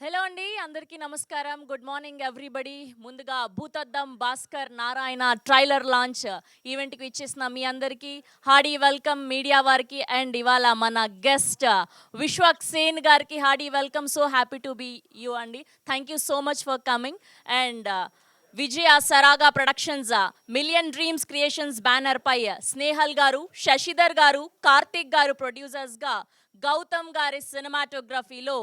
Hello అండి, అందరికీ నమస్కారం. Good morning everybody. ముందుగా భూతద్దం భాస్కర్ నారాయణ ట్రైలర్ లాంచ్ ఈవెంట్కి ఇచ్చేసిన మీ అందరికీ హార్డీ వెల్కమ్ మీడియా వారికి. అండ్ ఇవాళ మన గెస్ట్ విశ్వక్ సేన్ గారికి hearty welcome. So happy to be you అండి. Thank you so much for coming. And Vijaya Saraga productions million dreams creations banner పై స్నేహల్ గారు, శశిధర్ గారు, కార్తిక్ గారు ప్రొడ్యూసర్స్గా, గౌతమ్ గారి సినిమాటోగ్రఫీలో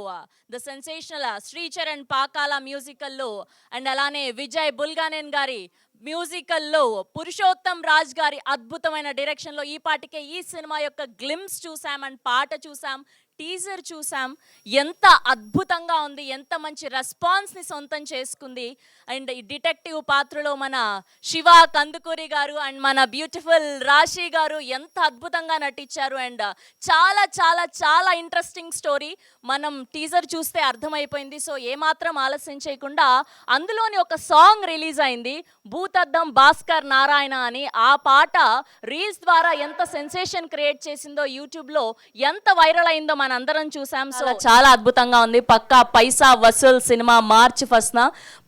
ద సెన్సేషనల్ శ్రీచరణ్ పాకాల మ్యూజికల్లో, అండ్ అలానే విజయ్ బుల్గానేన్ గారి మ్యూజికల్లో, పురుషోత్తం రాజ్ గారి అద్భుతమైన డైరెక్షన్లో ఈ పాటికే ఈ సినిమా యొక్క గ్లిమ్స్ చూసాం అండ్ పాట చూసాం, టీజర్ చూసాం. ఎంత అద్భుతంగా ఉంది, ఎంత మంచి రెస్పాన్స్ని సొంతం చేసుకుంది. అండ్ ఈ డిటెక్టివ్ పాత్రలో మన శివ కందుకూరి గారు అండ్ మన బ్యూటిఫుల్ రాశి గారు ఎంత అద్భుతంగా నటించారు. అండ్ చాలా చాలా చాలా ఇంట్రెస్టింగ్ స్టోరీ మనం టీజర్ చూస్తే అర్థమైపోయింది. సో ఏమాత్రం ఆలస్యం చేయకుండా అందులోని ఒక సాంగ్ రిలీజ్ అయింది, భూతద్దం భాస్కర్ నారాయణ అని. ఆ పాట రీల్స్ ద్వారా ఎంత సెన్సేషన్ క్రియేట్ చేసిందో, యూట్యూబ్లో ఎంత వైరల్ అయిందో మనందరం చూసాం. సో చాలా అద్భుతంగా ఉంది. పక్కా పైసా వసూల్ సినిమా మార్చ్ 1న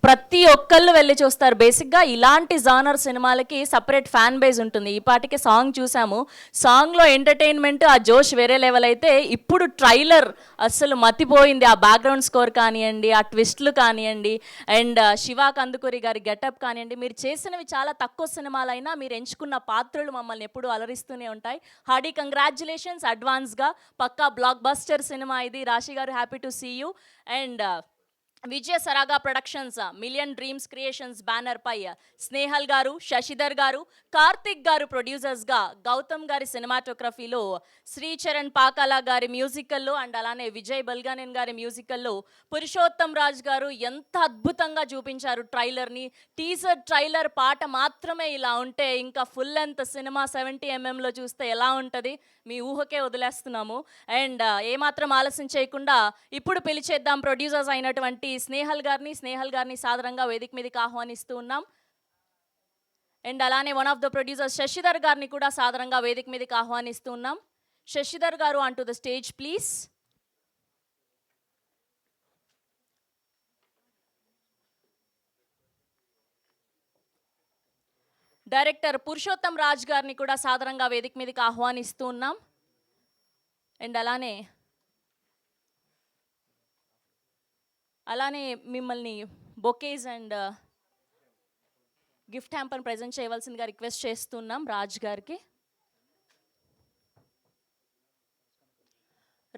ప్రతి ఒక్కళ్ళు వెళ్ళి చూస్తారు. బేసిక్గా ఇలాంటి జానర్ సినిమాలకి సపరేట్ ఫ్యాన్ బేస్ ఉంటుంది. ఈ పాటికి సాంగ్ చూసాము, సాంగ్లో ఎంటర్టైన్మెంట్ ఆ జోష్ వేరే లెవెల్ అయితే, ఇప్పుడు ట్రైలర్ అస్సలు మతిపోయింది. ఆ బ్యాక్గ్రౌండ్ స్కోర్ కానివ్వండి, ఆ ట్విస్ట్లు కానివ్వండి, అండ్ శివ కందుకూరి గారి గెటప్ కానివ్వండి. మీరు చేసినవి చాలా తక్కువ సినిమాలైనా మీరు ఎంచుకున్న పాత్రలు మమ్మల్ని ఎప్పుడూ అలరిస్తూనే ఉంటాయి. హార్డీ కంగ్రాచ్యులేషన్స్ అడ్వాన్స్గా. పక్కా బ్లాక్ బస్టర్ సినిమా ఇది. రాశి గారు, happy to see you. And Vijaya Saraga productions million dreams creations banner పై స్నేహల్ గారు, శశిధర్ గారు, కార్తిక్ గారు ప్రొడ్యూసర్స్గా, గౌతమ్ గారి సినిమాటోగ్రఫీలో, శ్రీచరణ్ పాకాల గారి మ్యూజికల్లో, అండ్ అలానే విజయ్ బల్గానేన్ గారి మ్యూజికల్లో, పురుషోత్తం రాజ్ గారు ఎంత అద్భుతంగా చూపించారు ట్రైలర్ని. టీజర్ ట్రైలర్ పాట మాత్రమే ఇలా ఉంటే ఇంకా ఫుల్ లెంత్ సినిమా 70mm చూస్తే ఎలా ఉంటుంది మీ ఊహకే వదిలేస్తున్నాము. అండ్ ఏమాత్రం ఆలస్యం చేయకుండా ఇప్పుడు పిలిచేద్దాం ప్రొడ్యూసర్స్ అయినటువంటి స్నేహల్ గారిని సాదరంగా వేదిక మీదకి ఆహ్వానిస్తూ ఉన్నాం. అండ్ అలానే one of the producers Shashidhar గారిని కూడా సాదరంగా వేదిక మీదకి ఆహ్వానిస్తూ ఉన్నాం. శశిధర్ గారు on to the stage please. Director Purushottam Raj గారిని కూడా సాదరంగా వేదిక మీదకి ఆహ్వానిస్తూ ఉన్నాం. అండ్ అలానే మిమ్మల్ని బొకేజ్ అండ్ గిఫ్ట్ హ్యాంపర్ని ప్రజెంట్ చేయవలసిందిగా రిక్వెస్ట్ చేస్తున్నాం రాజ్ గారికి.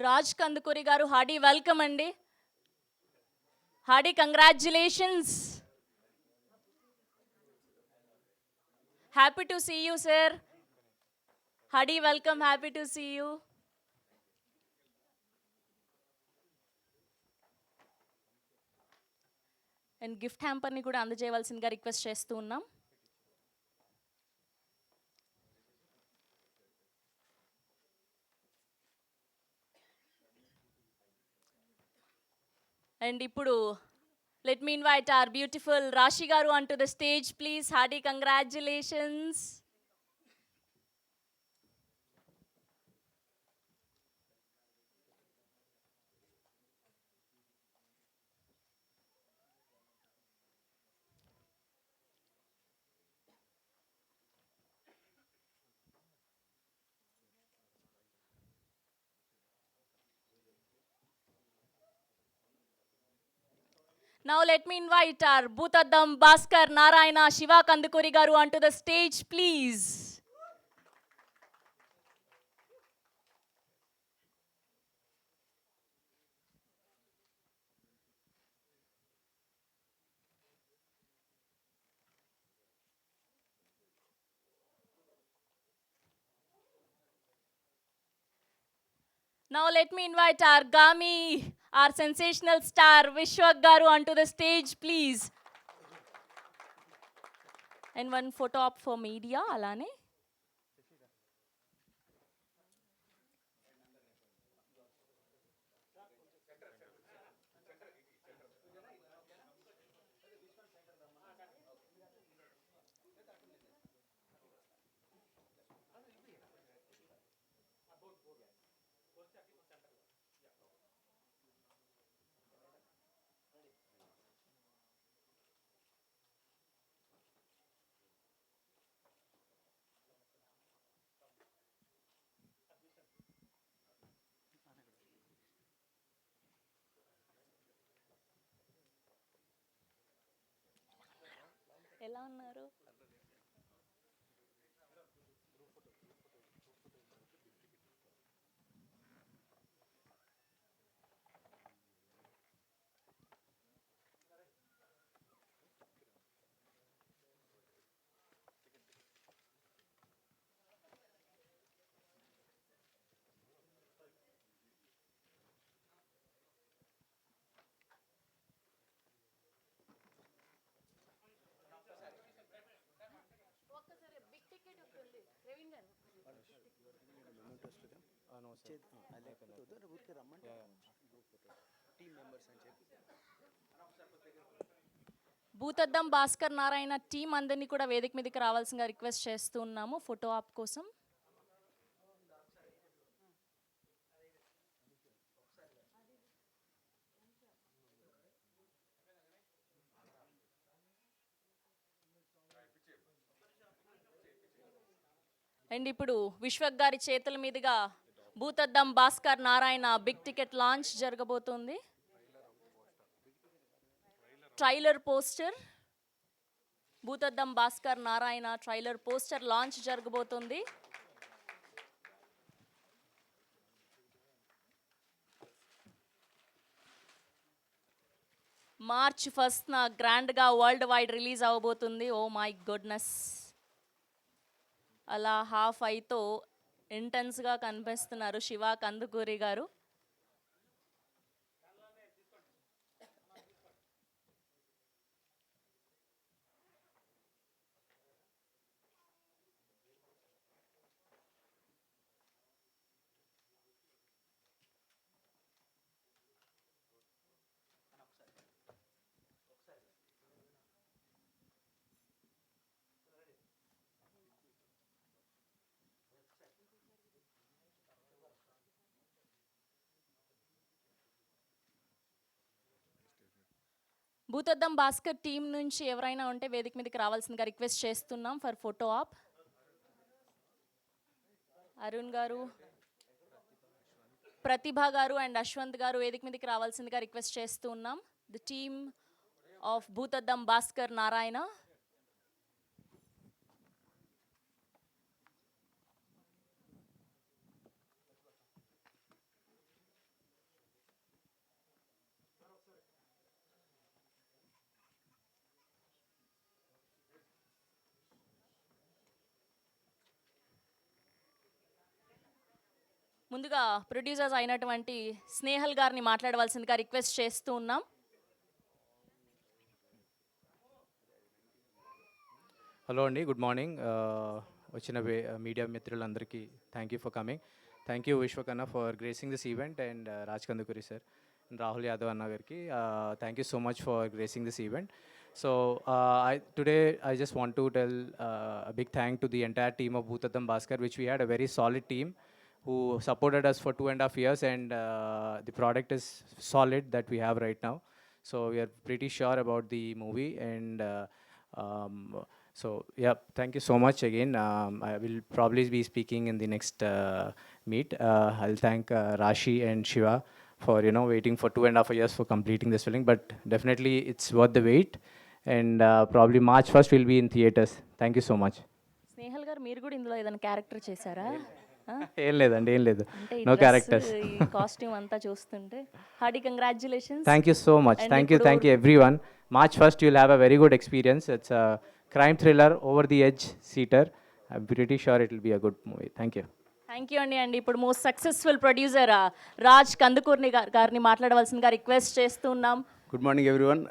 రాజ్ కందుకూరి గారు, హార్డీ వెల్కమ్ అండి. Hearty congratulations. Happy to see you sir. Hearty welcome, happy to see you. And gift హ్యాంపర్ని కూడా అందజేయవలసిందిగా రిక్వెస్ట్ చేస్తూ ఉన్నాం. అండ్ ఇప్పుడు let me invite our beautiful Rashi garu onto the stage please. Hearty congratulations. Now let me invite our Bhutaddam Bhaskar Narayana Shiva Kandukuri garu onto the stage please. Now let me invite our Gami, our sensational star Vishwak garu onto the stage please. And one photo op for media alane. ఎలా ఉన్నారు? ఒక్కసారి big ticket ఉంటుంది ప్రవీణ్ గారు. భూతద్దం Bhaskar Narayana team అందరినీ కూడా వేదిక మీదకి రావాల్సిందిగా రిక్వెస్ట్ చేస్తూ ఉన్నాము ఫోటో ఆప్ కోసం. అండ్ ఇప్పుడు విశ్వక్ గారి చేతుల మీదుగా Bhoothaddam Bhaskar Narayana big ticket launch జరగబోతుంది. Trailer poster Bhoothaddam Bhaskar Narayana trailer poster launch జరగబోతుంది. మార్చ్ 1న గ్రాండ్గా వరల్డ్ వైడ్ రిలీజ్ అవ్వబోతుంది. ఓ మై గుడ్నెస్, అలా హాఫ్ ఐతో ఇంటెన్స్గా కనిపిస్తున్నారు శివ కందుకూరి గారు. భూతద్దం భాస్కర్ టీం నుంచి ఎవరైనా ఉంటే వేదిక మీదకి రావాల్సిందిగా రిక్వెస్ట్ చేస్తున్నాం ఫర్ ఫోటో ఆప్. అరుణ్ గారు, ప్రతిభ గారు అండ్ అశ్వంత్ గారు వేదిక మీదకి రావాల్సిందిగా రిక్వెస్ట్ చేస్తూ ఉన్నాం. The team of Bhoothaddam Bhaskar Narayana. ముందుగా ప్రొడ్యూసర్స్ అయినటువంటి స్నేహల్ గారిని మాట్లాడవలసిందిగా రిక్వెస్ట్ చేస్తూ ఉన్నాం. హలో అండి, గుడ్ మార్నింగ్. వచ్చిన మీడియా మిత్రులందరికీ thank you for coming. Thank you విశ్వకన్న for gracing this event and Raj Kandukuri sir and Rahul Yadav అన్న గారికి thank you so much for gracing this event. So today I just want to tell a big thank to the entire team of Bhutatham Bhaskar, which we had a very solid team who supported us for 2.5 years, and the product is solid that we have right now. So we are pretty sure about the movie, and so yeah, thank you so much again. I will probably be speaking in the next meet. I'll thank Rashi and Shiva for waiting for 2.5 years for completing this film, but definitely it's worth the wait, and probably March 1st will be in theaters. Thank you so much. Snehal గారు, మీరు కూడా ఇందులో ఏదైనా character చేశారా? ఏం లేదండి, ఏం లేదు, నో క్యారెక్టర్స్. కాస్ట్యూమ్ అంతా చూస్తుంటే hearty congratulations. Thank you so much. Thank you everyone. March 1st you'll have a very good experience. It's a crime thriller, over the edge seater. I'm pretty sure it will be a good movie. Thank you. Thank you అండి. ఇప్పుడు most successful producer Raj కందుకూర్ని గారిని మాట్లాడవలసిందిగా request చేస్తున్నాం. Good morning everyone.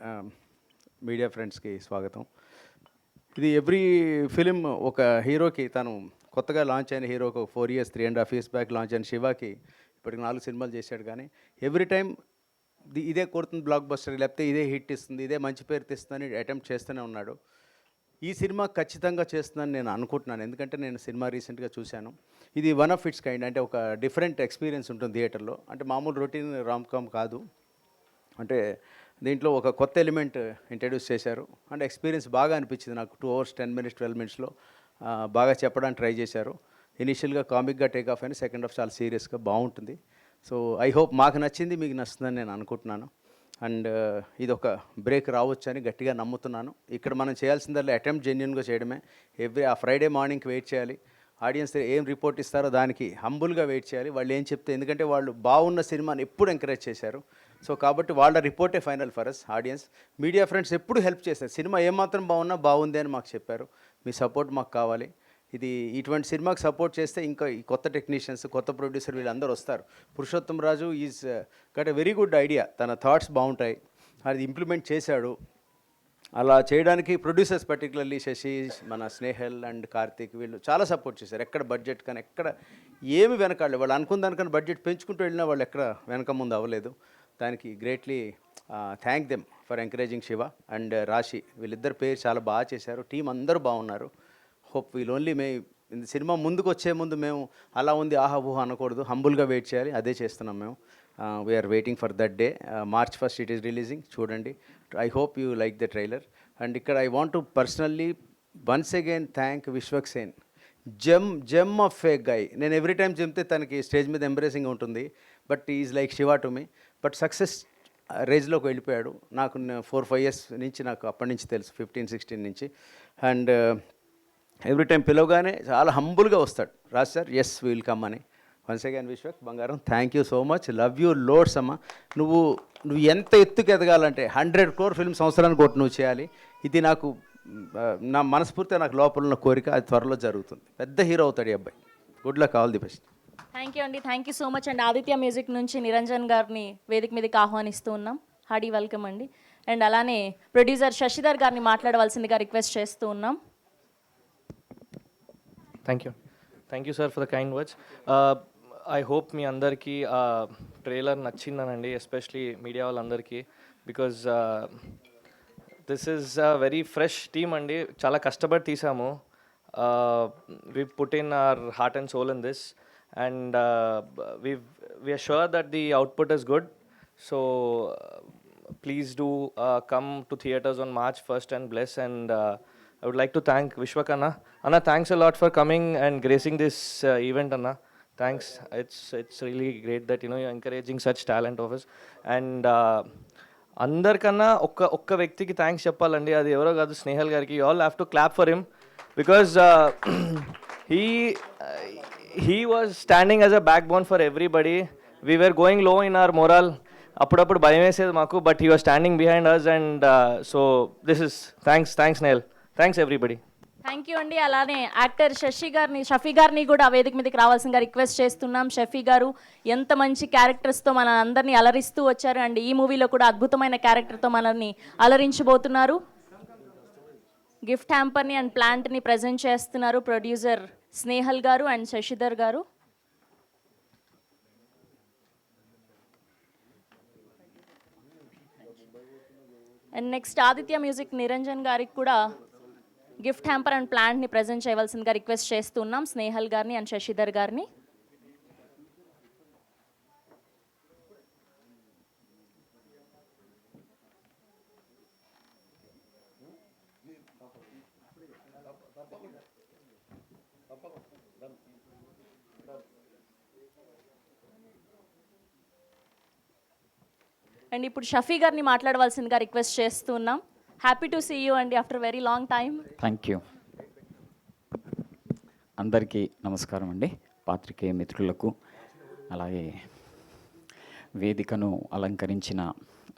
Media ఫ్రెండ్స్కి స్వాగతం. ఇది every film ఒక హీరోకి, తను కొత్తగా లాంచ్ అయిన హీరోకి 4 years 3.5 years బ్యాక్ లాంచ్ అయిన శివాకి ఇప్పటికి 4 సినిమాలు చేశాడు. కానీ ఎవ్రీ టైం ఇదే కొడుతుంది బ్లాక్ బస్టర్, లేకపోతే ఇదే హిట్ ఇస్తుంది, ఇదే మంచి పేరు తెస్తుందని అటెంప్ట్ చేస్తూనే ఉన్నాడు. ఈ సినిమా ఖచ్చితంగా చేస్తుందని నేను అనుకుంటున్నాను, ఎందుకంటే నేను సినిమా రీసెంట్గా చూశాను. ఇది వన్ ఆఫ్ ఇట్స్ కైండ్, అంటే ఒక డిఫరెంట్ ఎక్స్పీరియన్స్ ఉంటుంది థియేటర్లో. అంటే మామూలు రొటీన్ రామ్ కామ్ కాదు, అంటే దీంట్లో ఒక కొత్త ఎలిమెంట్ ఇంట్రడ్యూస్ చేశారు. అంటే ఎక్స్పీరియన్స్ బాగా అనిపించింది నాకు. 2 hours 10 minutes 12 minutesలో బాగా చెప్పడానికి ట్రై చేశారు. ఇనిషియల్గా కామిక్గా టేక్ ఆఫ్ అయిన, సెకండ్ హాఫ్ చాలా సీరియస్గా బాగుంటుంది. సో ఐ హోప్ మాకు నచ్చింది మీకు నచ్చుతుందని నేను అనుకుంటున్నాను. అండ్ ఇది ఒక బ్రేక్ రావచ్చు అని గట్టిగా నమ్ముతున్నాను. ఇక్కడ మనం చేయాల్సిందల్లా అటెంప్ట్ జెన్యున్గా చేయడమే. ఆ ఫ్రైడే మార్నింగ్కి వెయిట్ చేయాలి. ఆడియన్స్ ఏం రిపోర్ట్ ఇస్తారో దానికి హంబుల్గా వెయిట్ చేయాలి. వాళ్ళు ఏం చెప్తే, ఎందుకంటే వాళ్ళు బాగున్న సినిమాని ఎప్పుడు ఎంకరేజ్ చేశారు. సో కాబట్టి వాళ్ళ రిపోర్టే final for us audience. Media friends ఎప్పుడు హెల్ప్ చేశారు. సినిమా ఏమాత్రం బాగున్నా బాగుంది అని మాకు చెప్పారు. మీ సపోర్ట్ మాకు కావాలి. ఇటువంటి సినిమాకి సపోర్ట్ చేస్తే ఇంకా ఈ కొత్త టెక్నీషియన్స్, కొత్త ప్రొడ్యూసర్ వీళ్ళందరూ వస్తారు. Purushottam Raju is got a very good idea. తన థాట్స్ బాగుంటాయి, అది ఇంప్లిమెంట్ చేశాడు. అలా చేయడానికి ప్రొడ్యూసర్స్ పర్టికులర్లీ శశి, మన స్నేహల్ అండ్ కార్తీక్ వీళ్ళు చాలా సపోర్ట్ చేశారు. ఎక్కడ బడ్జెట్ కానీ ఎక్కడ ఏమి వెనకాడలేదు. వాళ్ళు అనుకున్న దానికన్నా బడ్జెట్ పెంచుకుంటూ వెళ్ళినా వాళ్ళు ఎక్కడ వెనక ముందు అవ్వలేదు. దానికి greatly thank them for encouraging Shiva and రాశి. వీళ్ళిద్దరు పేరు చాలా బాగా చేశారు. టీం అందరూ బాగున్నారు. హోప్ వీల్ ఓన్లీ సినిమా ముందుకు వచ్చే ముందు మేము అలా ఉంది ఆహా ఊహా అనకూడదు, హంబుల్గా వెయిట్ చేయాలి. అదే చేస్తున్నాం మేము. We are waiting for that day. March 1st it is releasing. చూడండి. I hope you like the trailer. And ఇక్కడ I want to personally once again thank Vishwak Sen. Gem of a guy. నేను ఎవ్రీ టైం చెప్తే తనకి stage మీద embracing ఉంటుంది, but is like Shiva to me. But success రేంజ్లోకి వెళ్ళిపోయాడు. నాకు 4-5 years నుంచి, నాకు అప్పటి నుంచి తెలుసు, 15-16 నుంచి. అండ్ ఎవ్రీ టైం పిలవగానే చాలా హంబుల్గా వస్తాడు. Raj sir yes will come అని. వన్స్ అగైన్ విశ్వక్ బంగారం, thank you so much. Love you loads అమ్మ. నువ్వు ఎంత ఎత్తుకు ఎదగాలంటే 100 crore ఫిల్మ్ సంవత్సరానికి ఒకటి నువ్వు చేయాలి. ఇది నాకు నా మనస్ఫూర్తిగా నాకు లోపల ఉన్న కోరిక. అది త్వరలో జరుగుతుంది. పెద్ద హీరో అవుతాడు ఈ అబ్బాయి. Good luck, all the best. Thank you అండి, thank you so much and Aditya music నుంచి నిరంజన్ గారిని వేదిక మీదకి ఆహ్వానిస్తూ ఉన్నాం. హార్డీ వెల్కమ్ అండి. అండ్ అలానే ప్రొడ్యూసర్ శశిధర్ గారిని మాట్లాడవలసిందిగా రిక్వెస్ట్ చేస్తూ ఉన్నాం. Thank you sir for the kind words. I hope మీ అందరికీ ట్రైలర్ నచ్చిందనండి, ఎస్పెషలీ మీడియా వాళ్ళందరికీ. Because this is a very fresh team అండి. చాలా కష్టపడి తీసాము. We put in our heart and soul in this and we are sure that the output is good. So please do come to theaters on March 1st and bless. And I would like to thank Vishwak Anna. Anna, thanks a lot for coming and gracing this event, Anna. Thanks. It's really great that you're encouraging such talent of us. And అందరికన్నా ఒక్క వ్యక్తికి thanks చెప్పాలండి. అది ఎవరో కాదు, స్నేహల్ గారికి. You all have to clap for him because he was standing as a backbone for everybody. We were going low in our morale. అప్పుడప్పుడు భయం వేసేది మాకు, but he was standing behind us. And so this is thanks Neil, thanks everybody. Thank you అండి. అలానే actor Shafi గారిని కూడా వేదిక మీదకి రావాల్సిందిగా రిక్వెస్ట్ చేస్తున్నాం. షఫీ గారు ఎంత మంచి క్యారెక్టర్స్తో మన అందరినీ అలరిస్తూ వచ్చారు అండ్ ఈ మూవీలో కూడా అద్భుతమైన క్యారెక్టర్తో మనల్ని అలరించబోతున్నారు. గిఫ్ట్ హ్యాంపర్ని అండ్ ప్లాంట్ని ప్రజెంట్ చేస్తున్నారు ప్రొడ్యూసర్ స్నేహల్ గారు అండ్ శశిధర్ గారు. And next Aditya music Niranjan గారికి కూడా గిఫ్ట్ హ్యాంపర్ అండ్ ప్లాంట్ని ప్రజెంట్ చేయవలసిందిగా రిక్వెస్ట్ చేస్తున్నాం స్నేహల్ గారిని అండ్ శశిధర్ గారిని. అండ్ ఇప్పుడు షఫీ గారిని మాట్లాడవలసిందిగా రిక్వెస్ట్ చేస్తున్నాం. హ్యాపీ టు సీ యూ అండి after very long time. Thank you. అందరికీ నమస్కారం అండి, పాత్రికేయ మిత్రులకు, అలాగే వేదికను అలంకరించిన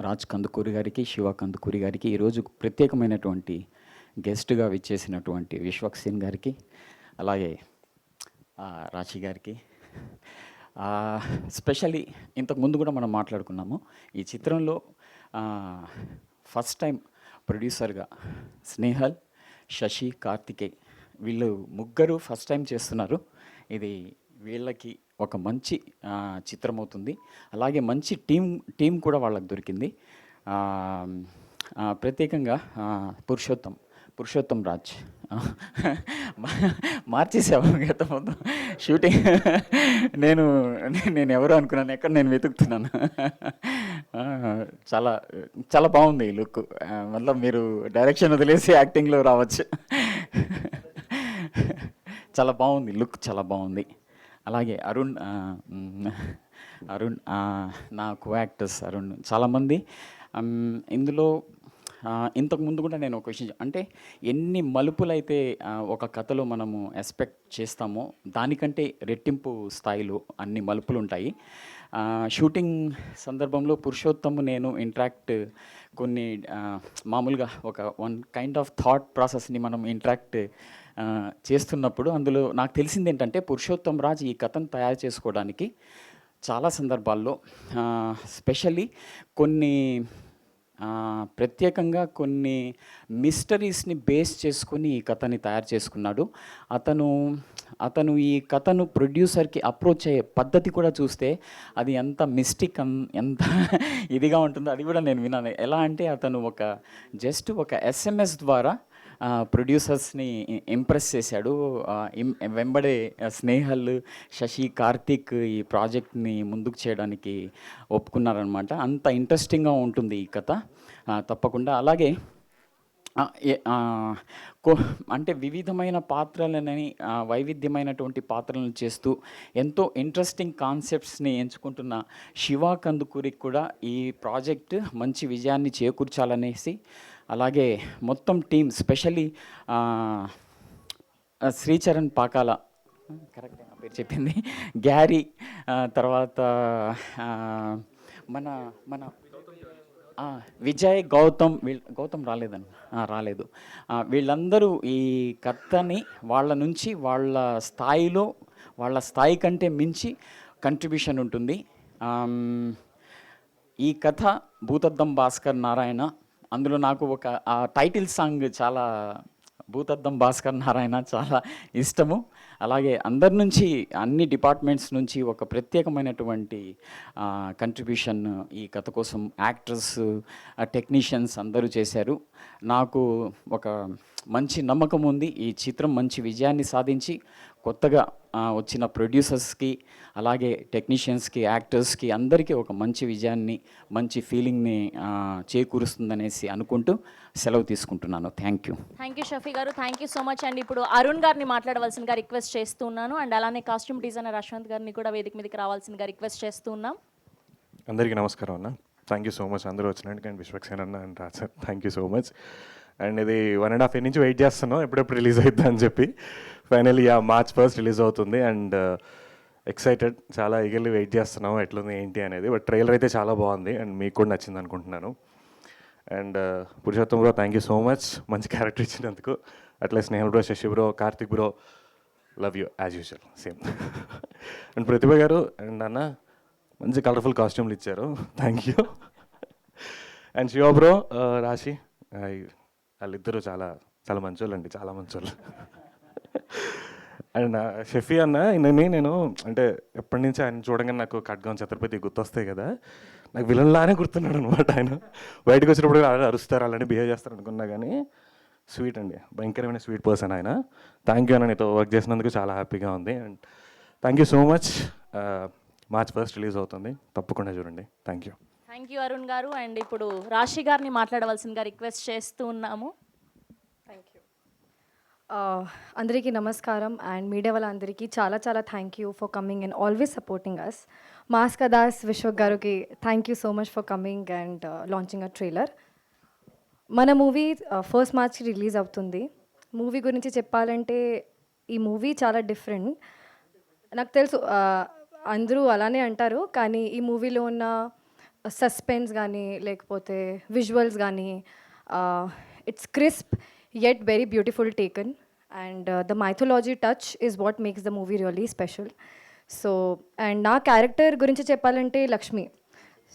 రాజ్ కందుకూరి గారికి, శివ కందుకూరి గారికి, ఈరోజు ప్రత్యేకమైనటువంటి గెస్ట్గా విచ్చేసినటువంటి విశ్వక్ సేన్ గారికి, అలాగే రాశి గారికి. స్పెషల్లీ ఇంతకుముందు కూడా మనం మాట్లాడుకున్నాము, ఈ చిత్రంలో ఫస్ట్ టైం ప్రొడ్యూసర్గా స్నేహల్, శశి, కార్తికేయ్ వీళ్ళు ముగ్గురు ఫస్ట్ టైం చేస్తున్నారు. ఇది వీళ్ళకి ఒక మంచి చిత్రం అవుతుంది. అలాగే మంచి టీం కూడా వాళ్ళకి దొరికింది. ప్రత్యేకంగా పురుషోత్తం రాజ్ మార్చేసాము గత మొత్తం షూటింగ్. నేను ఎవరు అనుకున్నాను, ఎక్కడ నేను వెతుకుతున్నాను. చాలా చాలా బాగుంది ఈ లుక్. మళ్ళీ మీరు డైరెక్షన్ వదిలేసి యాక్టింగ్లో రావచ్చు. చాలా బాగుంది లుక్, చాలా బాగుంది. అలాగే అరుణ్ నా కో యాక్టర్స్ అరుణ్ చాలామంది ఇందులో ఇంతకు ముందు కూడా నేను ఒక విషయం అంటే ఎన్ని మలుపులైతే ఒక కథలో మనము ఎక్స్పెక్ట్ చేస్తామో దానికంటే రెట్టింపు స్థాయిలో అన్ని మలుపులు ఉంటాయి. షూటింగ్ సందర్భంలో పురుషోత్తము నేను ఇంటరాక్ట్ కొన్ని మామూలుగా ఒక వన్ కైండ్ ఆఫ్ థాట్ ప్రాసెస్ని మనం ఇంటరాక్ట్ చేస్తున్నప్పుడు అందులో నాకు తెలిసింది ఏంటంటే పురుషోత్తం రాజ్ ఈ కథను తయారు చేసుకోవడానికి చాలా సందర్భాల్లో స్పెషల్లీ కొన్ని ప్రత్యేకంగా కొన్ని మిస్టరీస్ని బేస్ చేసుకొని ఈ కథని తయారు చేసుకున్నాడు. అతను ఈ కథను ప్రొడ్యూసర్కి అప్రోచ్ అయ్యే పద్ధతి కూడా చూస్తే అది ఎంత మిస్టిక్ ఎంత ఇదిగా ఉంటుందో అది కూడా నేను విన్నాను. ఎలా అంటే అతను జస్ట్ ఒక SMS ద్వారా ప్రొడ్యూసర్స్ని ఇంప్రెస్ చేశాడు. వెంబడే స్నేహల్, శశి, కార్తిక్ ఈ ప్రాజెక్ట్ని ముందుకు చేయడానికి ఒప్పుకున్నారనమాట. అంత ఇంట్రెస్టింగ్గా ఉంటుంది ఈ కథ తప్పకుండా. అలాగే అంటే వివిధమైన పాత్రలని వైవిధ్యమైనటువంటి పాత్రలను చేస్తూ ఎంతో ఇంట్రెస్టింగ్ కాన్సెప్ట్స్ని ఎంచుకుంటున్న శివ కందుకూరికి కూడా ఈ ప్రాజెక్ట్ మంచి విజయాన్ని చేకూర్చాలనేసి, అలాగే మొత్తం team specially Sricharan Pakala, correct నా పేరు చెప్పింది, గ్యారీ, తర్వాత మన మన విజయ్, గౌతమ్ రాలేదు. వీళ్ళందరూ ఈ కథని వాళ్ళ నుంచి వాళ్ళ స్థాయి కంటే మించి కంట్రిబ్యూషన్ ఉంటుంది. ఈ కథ భూతద్దం భాస్కర్ నారాయణ, అందులో నాకు ఒక టైటిల్ సాంగ్ చాలా భూతద్దం భాస్కర్ నారాయణ చాలా ఇష్టము. అలాగే అందరి నుంచి అన్ని డిపార్ట్మెంట్స్ నుంచి ఒక ప్రత్యేకమైనటువంటి కంట్రిబ్యూషన్ ఈ కథ కోసం యాక్టర్స్, టెక్నీషియన్స్ అందరూ చేశారు. నాకు ఒక మంచి నమ్మకం ఉంది ఈ చిత్రం మంచి విజయాన్ని సాధించి కొత్తగా వచ్చిన ప్రొడ్యూసర్స్కి, అలాగే టెక్నీషియన్స్కి, యాక్టర్స్కి అందరికీ ఒక మంచి విజయాన్ని, మంచి ఫీలింగ్ని చేకూరుస్తుందనేసి అనుకుంటూ సెలవు తీసుకుంటున్నాను. థ్యాంక్ యూ షఫీ గారు, థ్యాంక్ యూ సో మచ్ అండి. ఇప్పుడు అరుణ్ గారిని మాట్లాడవలసిందిగా రిక్వెస్ట్ చేస్తున్నాను. అండ్ అలానే కాస్ట్యూమ్ డిజైనర్ అశ్వంత్ గారిని కూడా వేదిక మీదకి రావాల్సిందిగా రిక్వెస్ట్ చేస్తున్నాం. అందరికీ నమస్కారం అన్న. థ్యాంక్ యూ సో మచ్ అందరూ వచ్చినందుకు. అండ్ విశ్వక్సేన్ అన్న and Raj sir, thank you so much. And ఇది 1.5 year నుంచి వెయిట్ చేస్తున్నాం ఎప్పుడెప్పుడు రిలీజ్ అవుతుంది అని చెప్పి. ఫైనల్లీ March 1st రిలీజ్ అవుతుంది. అండ్ ఎక్సైటెడ్, చాలా ఈగర్లీ వెయిట్ చేస్తున్నాం ఎట్లుంది ఏంటి అనేది. బట్ ట్రైలర్ అయితే చాలా బాగుంది అండ్ మీకు కూడా నచ్చింది అనుకుంటున్నాను. And Purushottam bro, thank you so much మంచి క్యారెక్టర్ ఇచ్చినందుకు. అట్లే Snehal bro, Shashi bro, Karthik bro, love you as usual same. And Pratibha గారు అండ్ అన్న మంచి కలర్ఫుల్ కాస్ట్యూమ్లు ఇచ్చారు, thank you. And Shiva bro, Rashi, వాళ్ళిద్దరూ చాలా చాలా మంచోళ్ళు అండి, చాలా మంచోళ్ళు. అండ్ షఫీ అన్న, నేను అంటే ఎప్పటి నుంచి ఆయన చూడగానే నాకు ఖడ్గం, ఛత్రపతి గుర్తొస్తాయి కదా, నాకు విలన్లానే గుర్తున్నాడు అనమాట. ఆయన బయటకు వచ్చినప్పుడు అలా అరుస్తారు, అలానే బిహేవ్ చేస్తారు అనుకున్నా, కానీ స్వీట్ అండి, భయంకరమైన స్వీట్ పర్సన్ ఆయన. థ్యాంక్ యూ అన్న, నీతో వర్క్ చేసినందుకు చాలా హ్యాపీగా ఉంది. And thank you so much. March 1st release అవుతుంది, తప్పకుండా చూడండి. థ్యాంక్ యూ అరుణ్ గారు. అండ్ ఇప్పుడు రాశి గారిని మాట్లాడవలసిందిగా రిక్వెస్ట్ చేస్తూ ఉన్నాము. Thank you. అందరికీ నమస్కారం. అండ్ మీడియా వాళ్ళందరికీ చాలా చాలా thank you for coming and always supporting us. Mass ka Das, Vishwak గారికి thank you so much for coming and launching a trailer. మన మూవీ 1st March రిలీజ్ అవుతుంది. మూవీ గురించి చెప్పాలంటే ఈ మూవీ చాలా డిఫరెంట్. నాకు తెలుసు అందరూ అలానే అంటారు, కానీ ఈ మూవీలో ఉన్న సస్పెన్స్ కానీ లేకపోతే విజువల్స్ కానీ it's crisp yet very beautiful taken, and the mythology touch is what makes the movie really special. So, and na character gurinchi cheppalante Lakshmi.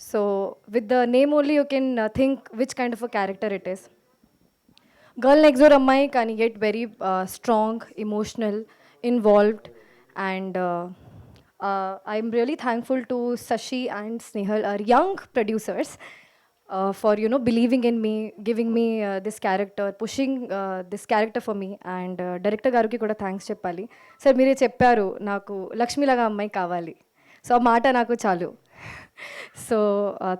So with the name only you can think which kind of a character it is. Girl next door ammai kani yet very strong, emotional, involved, and I'm really thankful to Sashi and Snehal, our young producers, for believing in me, giving me this character, pushing this character for me. And director garuki kuda thanks cheppali. Sir mere chepparu naku Lakshmi laga ammai kavali, so aa maata naku chalu. So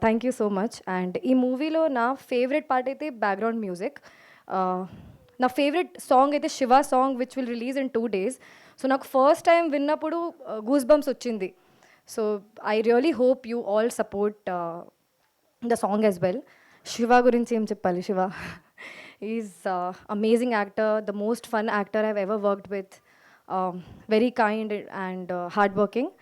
thank you so much. And ee movie lo na favorite part aithe background music. నా favourite song అయితే Shiva song which will release in 2 days. So నాకు first time విన్నప్పుడు goose bumps వచ్చింది. So I really hope you all support the song as well. Shiva గురించి ఏం చెప్పాలి? Shiva is amazing actor, the most fun actor I've ever worked with, very kind and hard working.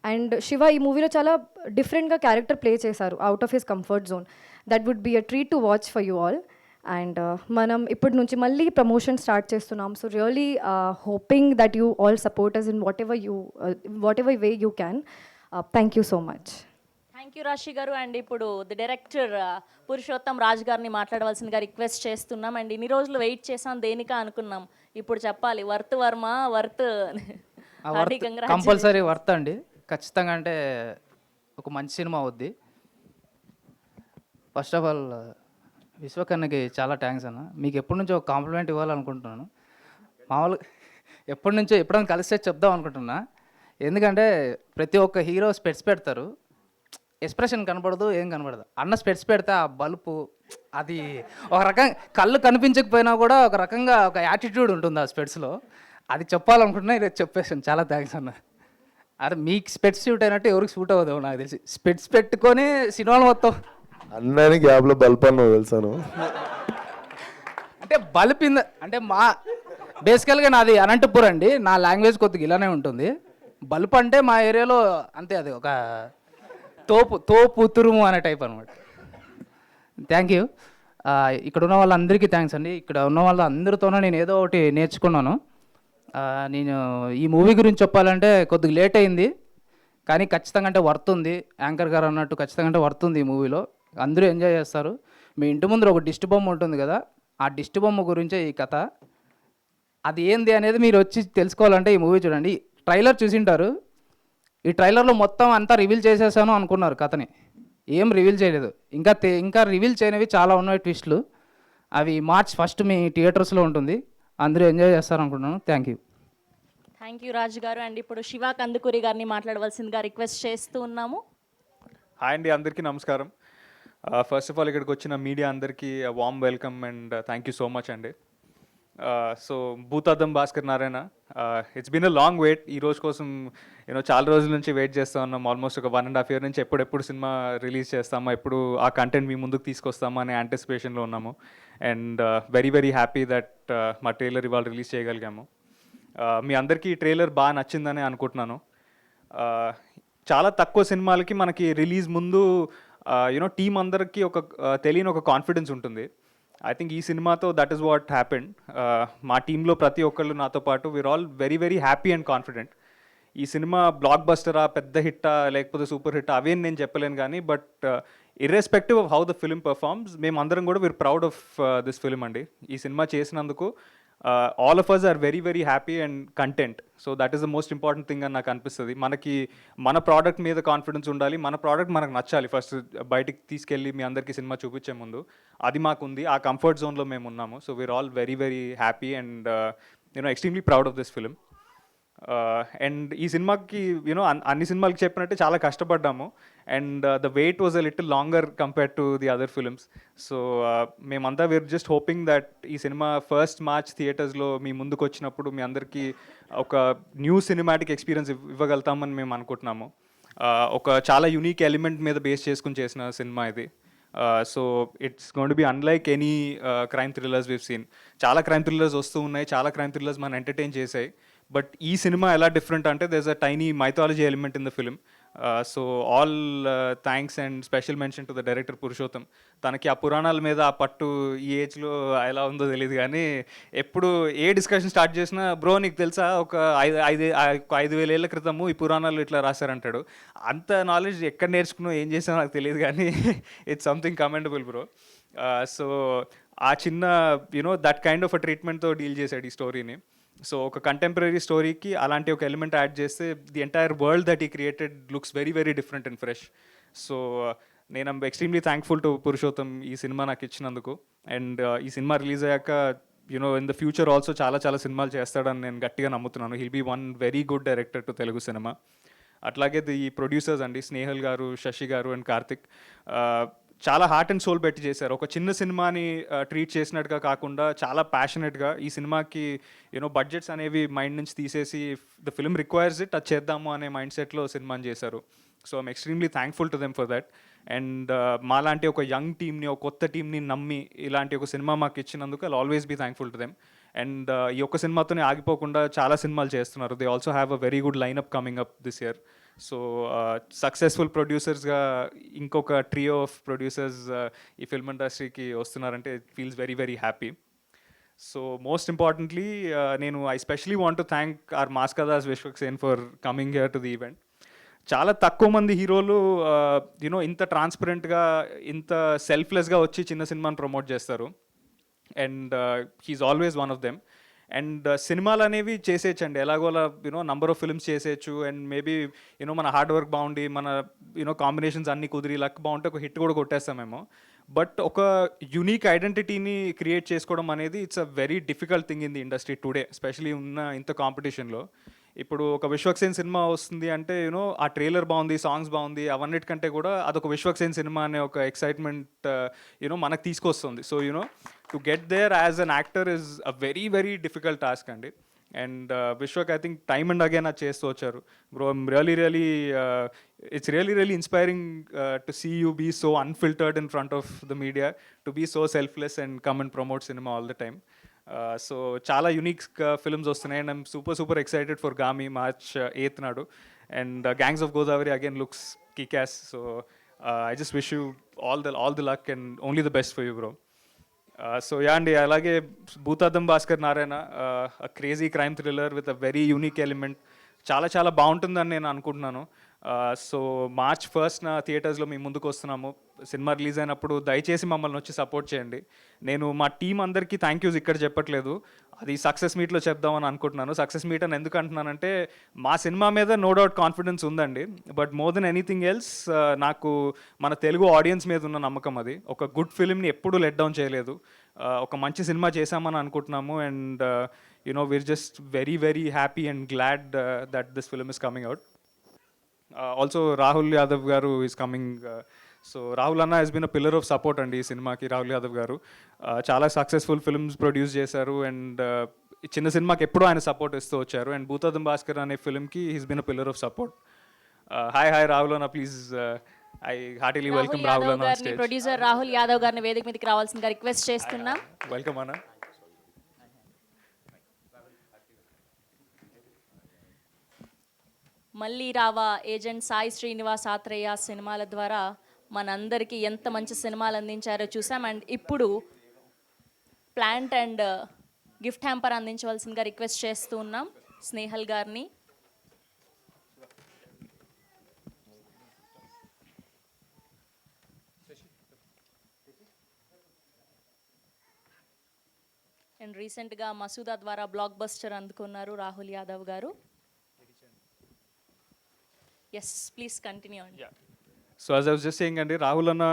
And Shiva ఈ మూవీలో చాలా డిఫరెంట్గా character play చేశారు, out of his comfort zone. That would be a treat to watch for you all. And మనం ఇప్పటి నుంచి మళ్ళీ promotion start చేస్తున్నాం. So really hoping that you all support us in whatever way you can. Thank you so much. Thank you Rashi గారు. And ఇప్పుడు the director Purushottam Raj గారిని మాట్లాడవలసిందిగా request చేస్తున్నాం. అండ్ ఇన్ని రోజులు వెయిట్ చేసాం దేనికా అనుకున్నాం, ఇప్పుడు చెప్పాలి. Worth Varma worth compulsory worth అండి, ఖచ్చితంగా. అంటే ఒక మంచి సినిమా అవుద్ది. ఫస్ట్ ఆఫ్ ఆల్ విశ్వకన్నకి చాలా థ్యాంక్స్ అన్న. మీకు ఎప్పటి నుంచో ఒక కాంప్లిమెంట్ ఇవ్వాలనుకుంటున్నాను. మామూలుగా ఎప్పుడైనా కలిస్తే చెప్దాం అనుకుంటున్నా. ఎందుకంటే ప్రతి ఒక్క హీరో స్పెట్స్ పెడతారు, ఎక్స్ప్రెషన్ కనపడదు, ఏం కనపడదు. అన్న స్పెట్స్ పెడితే ఆ బల్పు అది ఒక రకంగా కళ్ళు కనిపించకపోయినా కూడా ఒక రకంగా ఒక యాటిట్యూడ్ ఉంటుంది ఆ స్పెట్స్లో. అది చెప్పాలనుకుంటున్నా, ఇది చెప్పేసాను. చాలా థ్యాంక్స్ అన్న. అరే మీకు స్పెట్స్ సూట్ అయినట్టు ఎవరికి సూట్ అవ్వదు నాకు తెలిసి. స్పెట్స్ పెట్టుకొని సినిమాలు మొత్తం అన్నని గ్యాప్లో బల్బ్ అని తెలుసాను. అంటే బల్పింద అంటే మా బేసికల్గా నాది అనంతపురం అండి, నా లాంగ్వేజ్ కొద్దిగా ఇలానే ఉంటుంది. బల్బ్ అంటే మా ఏరియాలో అంతే, అది ఒక తోపు తురుము అనే టైప్ అనమాట. Thank you. ఇక్కడ ఉన్న వాళ్ళందరికీ థ్యాంక్స్ అండి. ఇక్కడ ఉన్న వాళ్ళందరితోనూ నేను ఏదో ఒకటి నేర్చుకున్నాను. నేను ఈ మూవీ గురించి చెప్పాలంటే కొద్దిగా లేట్ అయింది, కానీ ఖచ్చితంగా అంటే వర్త్ ఉంది. యాంకర్ గారు అన్నట్టు ఖచ్చితంగా అంటే వర్త్ ఉంది ఈ మూవీలో. అందరూ ఎంజాయ్ చేస్తారు. మీ ఇంటి ముందర ఒక దిష్టి బొమ్మ ఉంటుంది కదా, ఆ దిష్టి బొమ్మ గురించే ఈ కథ. అది ఏంది అనేది మీరు వచ్చి తెలుసుకోవాలంటే ఈ మూవీ చూడండి. ట్రైలర్ చూసింటారు, ఈ ట్రైలర్లో మొత్తం అంతా రివీల్ చేసేసాను అనుకున్నారు కథని. ఏం రివీల్ చేయలేదు. ఇంకా రివీల్ చేయనివి చాలా ఉన్నాయి ట్విస్టులు. అవి March 1 మీ థియేటర్స్లో ఉంటుంది. అందరూ ఎంజాయ్ చేస్తారు అనుకుంటున్నాను. Thank you. Thank you Raj గారు. అండ్ ఇప్పుడు శివ కందుకూరి గారిని మాట్లాడవలసిందిగా రిక్వెస్ట్ చేస్తూ ఉన్నాము. హాయ్ అండి, అందరికీ నమస్కారం. ఫస్ట్ ఆఫ్ ఆల్ ఇక్కడికి వచ్చిన మీడియా అందరికీ warm welcome and thank you so much అండి. So Bhoothaddam Bhaskar Narayana, it's been a long wait. ఈ రోజు కోసం చాలా రోజుల నుంచి వెయిట్ చేస్తూ ఉన్నాం. ఆల్మోస్ట్ ఒక 1.5 year నుంచి ఎప్పుడెప్పుడు సినిమా రిలీజ్ చేస్తామో, ఎప్పుడు ఆ కంటెంట్ మీ ముందుకు తీసుకొస్తామో అనే యాంటిసిపేషన్లో ఉన్నాము. And very very happy that మా ట్రైలర్ ఇవాళ రిలీజ్ చేయగలిగాము. మీ అందరికీ ఈ ట్రైలర్ బాగా నచ్చిందని అనుకుంటున్నాను. చాలా తక్కువ సినిమాలకి మనకి రిలీజ్ ముందు టీం అందరికీ ఒక తెలియని ఒక కాన్ఫిడెన్స్ ఉంటుంది. ఐ థింక్ ఈ సినిమాతో దట్ ఈస్ వాట్ హ్యాపెండ్. మా టీంలో ప్రతి ఒక్కళ్ళు నాతో పాటు we are all very very happy and confident. ఈ సినిమా బ్లాక్ బస్టరా, పెద్ద హిట్టా, లేకపోతే సూపర్ హిట్టా అవేం నేను చెప్పలేను, కానీ but irrespective of how the film performs, మేము అందరం కూడా we are proud of this film అండి. ఈ సినిమా చేసినందుకు all of us are very very happy and content. So that is the most important thing అని నాకు అనిపిస్తుంది. మనకి మన ప్రోడక్ట్ మీద కాన్ఫిడెన్స్ ఉండాలి, మన ప్రోడక్ట్ మనకు నచ్చాలి. ఫస్ట్ బయటికి తీసుకెళ్ళి మీ అందరికీ సినిమా చూపించే ముందు అది మాకుంది, ఆ కంఫర్ట్ జోన్లో మేము ఉన్నాము. So we are all very very happy and extremely proud of this film. And ఈ సినిమాకి అన్ని సినిమాలకి చెప్పినట్టే చాలా కష్టపడ్డాము. And the wait was a little longer compared to the other films. So మేమంతా వీఆర్ జస్ట్ హోపింగ్ దట్ ఈ సినిమా 1st March థియేటర్స్లో మీ ముందుకు వచ్చినప్పుడు మీ అందరికీ ఒక న్యూ సినిమాటిక్ ఎక్స్పీరియన్స్ ఇవ్వగలుగుతామని మేము అనుకుంటున్నాము. ఒక చాలా యూనిక్ ఎలిమెంట్ మీద బేస్ చేసుకుని చేసిన సినిమా ఇది. So it's going to be unlike any crime thrillers we've seen. చాలా క్రైమ్ థ్రిల్లర్స్ వస్తూ ఉన్నాయి, చాలా క్రైమ్ థ్రిల్లర్స్ మనం ఎంటర్టైన్ చేసాయి. బట్ ఈ సినిమా ఎలా డిఫరెంట్ అంటే there's a tiny mythology element in the film. So all thanks and special mention to the director Purushottam. తనకి ఆ పురాణాల మీద ఆ పట్టు ఈ ఏజ్లో ఎలా ఉందో తెలియదు, కానీ ఎప్పుడు ఏ డిస్కషన్ స్టార్ట్ చేసినా బ్రో నీకు తెలుసా ఒక 5,000 ఏళ్ళ క్రితము ఈ పురాణాలు ఇట్లా రాశారంటాడు. అంత నాలెడ్జ్ ఎక్కడ నేర్చుకున్నా ఏం చేసినా నాకు తెలియదు, కానీ it's something commendable bro. So ఆ చిన్న దట్ కైండ్ ఆఫ్ అ ట్రీట్మెంట్తో డీల్ చేశాడు ఈ స్టోరీని. సో ఒక కంటెంపరీ స్టోరీకి అలాంటి ఒక ఎలిమెంట్ యాడ్ చేస్తే ది ఎంటైర్ వరల్డ్ దట్ ఈ created looks very very different and fresh. So నేను ఎక్స్ట్రీమ్లీ థ్యాంక్ఫుల్ టు పురుషోత్తం ఈ సినిమా నాకు ఇచ్చినందుకు. అండ్ ఈ సినిమా రిలీజ్ అయ్యాక ఇన్ ద ఫ్యూచర్ ఆల్సో చాలా చాలా సినిమాలు చేస్తాడని నేను గట్టిగా నమ్ముతున్నాను. He'll be one very good director to Telugu cinema. అట్లాగే ఈ ప్రొడ్యూసర్స్ అండి, స్నేహల్ గారు, శశి గారు అండ్ కార్తిక్ చాలా హార్ట్ అండ్ సోల్ పెట్టి చేశారు. ఒక చిన్న సినిమాని ట్రీట్ చేసినట్టుగా కాకుండా చాలా ప్యాషనెట్గా ఈ సినిమాకి బడ్జెట్స్ అనేవి మైండ్ నుంచి తీసేసి ద ఫిల్మ్ రిక్వైర్స్ ఇట్, అది చేద్దాము అనే మైండ్ సెట్లో సినిమాని చేశారు. So I'm extremely thankful to them for that. And మాలాంటి ఒక యంగ్ టీమ్ని, ఒక కొత్త టీమ్ని నమ్మి ఇలాంటి ఒక సినిమా మాకు ఇచ్చినందుకు I always be thankful to them. And ఈ ఒక్క సినిమాతోనే ఆగిపోకుండా చాలా సినిమాలు చేస్తున్నారు. They also have a very good lineup coming up this year. So successful ప్రొడ్యూసర్స్గా ఇంకొక ట్రియో ఆఫ్ ప్రొడ్యూసర్స్ ఈ ఫిల్మ్ ఇండస్ట్రీకి వస్తున్నారంటే it feels very very happy. So most importantly నేను I especially want to thank our Mass ka Das Vishwak Sen for coming here to the event. చాలా తక్కువ మంది హీరోలు యూనో ఇంత ట్రాన్స్పరెంట్గా, ఇంత సెల్ఫ్లెస్గా వచ్చి చిన్న సినిమాని ప్రమోట్ చేస్తారు. And he is always one of them. And సినిమాలు అనేవి చేసేయచ్చండి ఎలాగోలా, యూనో నంబర్ ఆఫ్ ఫిల్మ్స్ చేసేయచ్చు. అండ్ మేబీ యూనో మన హార్డ్ వర్క్ బాగుండి, మన యూనో కాంబినేషన్స్ అన్నీ కుదిరి లక్ బాగుంటే ఒక హిట్ కూడా కొట్టేస్తామేమో. బట్ ఒక యునీక్ ఐడెంటిటీని క్రియేట్ చేసుకోవడం అనేది it's a very difficult thing in the industry today, especially ఉన్న ఇంత కాంపిటీషన్లో. ఇప్పుడు ఒక విశ్వక్సేన్ సినిమా వస్తుంది అంటే యూనో ఆ ట్రైలర్ బాగుంది, సాంగ్స్ బాగుంది, అవన్నిటికంటే కూడా అదొక విశ్వక్సేన్ సినిమా అనే ఒక ఎక్సైట్మెంట్ యూనో మనకు తీసుకొస్తుంది. So you know to get there as an actor is a very very difficult task అండి. And Vishwak I think time and again అది చేస్తూ వచ్చారు. Bro it's really inspiring to see you be so unfiltered in front of the media, to be so selfless and come and promote సినిమా all the time. So చాలా unique films వస్తున్నాయి and I'm super excited for Gaami March 8th నాడు. And gangs of Godavari again looks kickass. So I just wish you all the luck and only the best for you bro. So yeah అండి, అలాగే Bhoothaddam Bhaskar Narayana, crazy crime thriller with a very unique element, చాలా బాగుంటుందని నేను అనుకుంటున్నాను. So March 1st థియేటర్స్లో మేము ముందుకు వస్తున్నాము. సినిమా రిలీజ్ అయినప్పుడు దయచేసి మమ్మల్ని వచ్చి సపోర్ట్ చేయండి. నేను మా టీం అందరికీ థ్యాంక్ యూస్ ఇక్కడ చెప్పట్లేదు, అది సక్సెస్ మీట్లో చెప్దామని అనుకుంటున్నాను. సక్సెస్ మీట్ అని ఎందుకు అంటున్నానంటే మా సినిమా మీద నో డౌట్ కాన్ఫిడెన్స్ ఉందండి. But more than anything else నాకు మన తెలుగు ఆడియన్స్ మీద ఉన్న నమ్మకం. అది ఒక గుడ్ ఫిల్మ్ని ఎప్పుడూ లెట్ డౌన్ చేయలేదు. ఒక మంచి సినిమా చేశామని అనుకుంటున్నాము. And you know we are just very very happy and glad that this film is coming out. Also Rahul Yadav గారు ఈజ్ కమింగ్. సో రాహుల్ అన్న he's been a pillar of support అండి ఈ సినిమాకి. రాహుల్ యాదవ్ గారు చాలా సక్సెస్ఫుల్ ఫిల్మ్స్ ప్రొడ్యూస్ చేశారు అండ్ చిన్న సినిమాకి ఎప్పుడూ ఆయన సపోర్ట్ ఇస్తూ వచ్చారు. అండ్ భూతాదం భాస్కర్ అనే ఫిల్మ్కి he's been a pillar of support. Hi Rahul అన్న, please I heartily welcome Rahul అన్న on stage. Producer Rahul Yadav గారిని వేదిక మీదకి రావాల్సిందిగా రిక్వెస్ట్ చేస్తున్నాం. వెల్కమ్ అన్న. మళ్ళీ రావా, ఏజెంట్ సాయి శ్రీనివాస్ ఆత్రేయ సినిమాల ద్వారా మనందరికీ ఎంత మంచి సినిమాలు అందించారో చూసాం. అండ్ ఇప్పుడు ప్లాంట్ అండ్ గిఫ్ట్ హ్యాంపర్ అందించవలసిందిగా రిక్వెస్ట్ చేస్తూ ఉన్నాం స్నేహల్ గారిని. అండ్ రీసెంట్గా మసూదా ద్వారా బ్లాక్ బస్టర్ అందుకున్నారు రాహుల్ యాదవ్ గారు. ఎస్, ప్లీజ్ కంటిన్యూ అండి. So as I was just saying అండి, రాహుల్ అన్న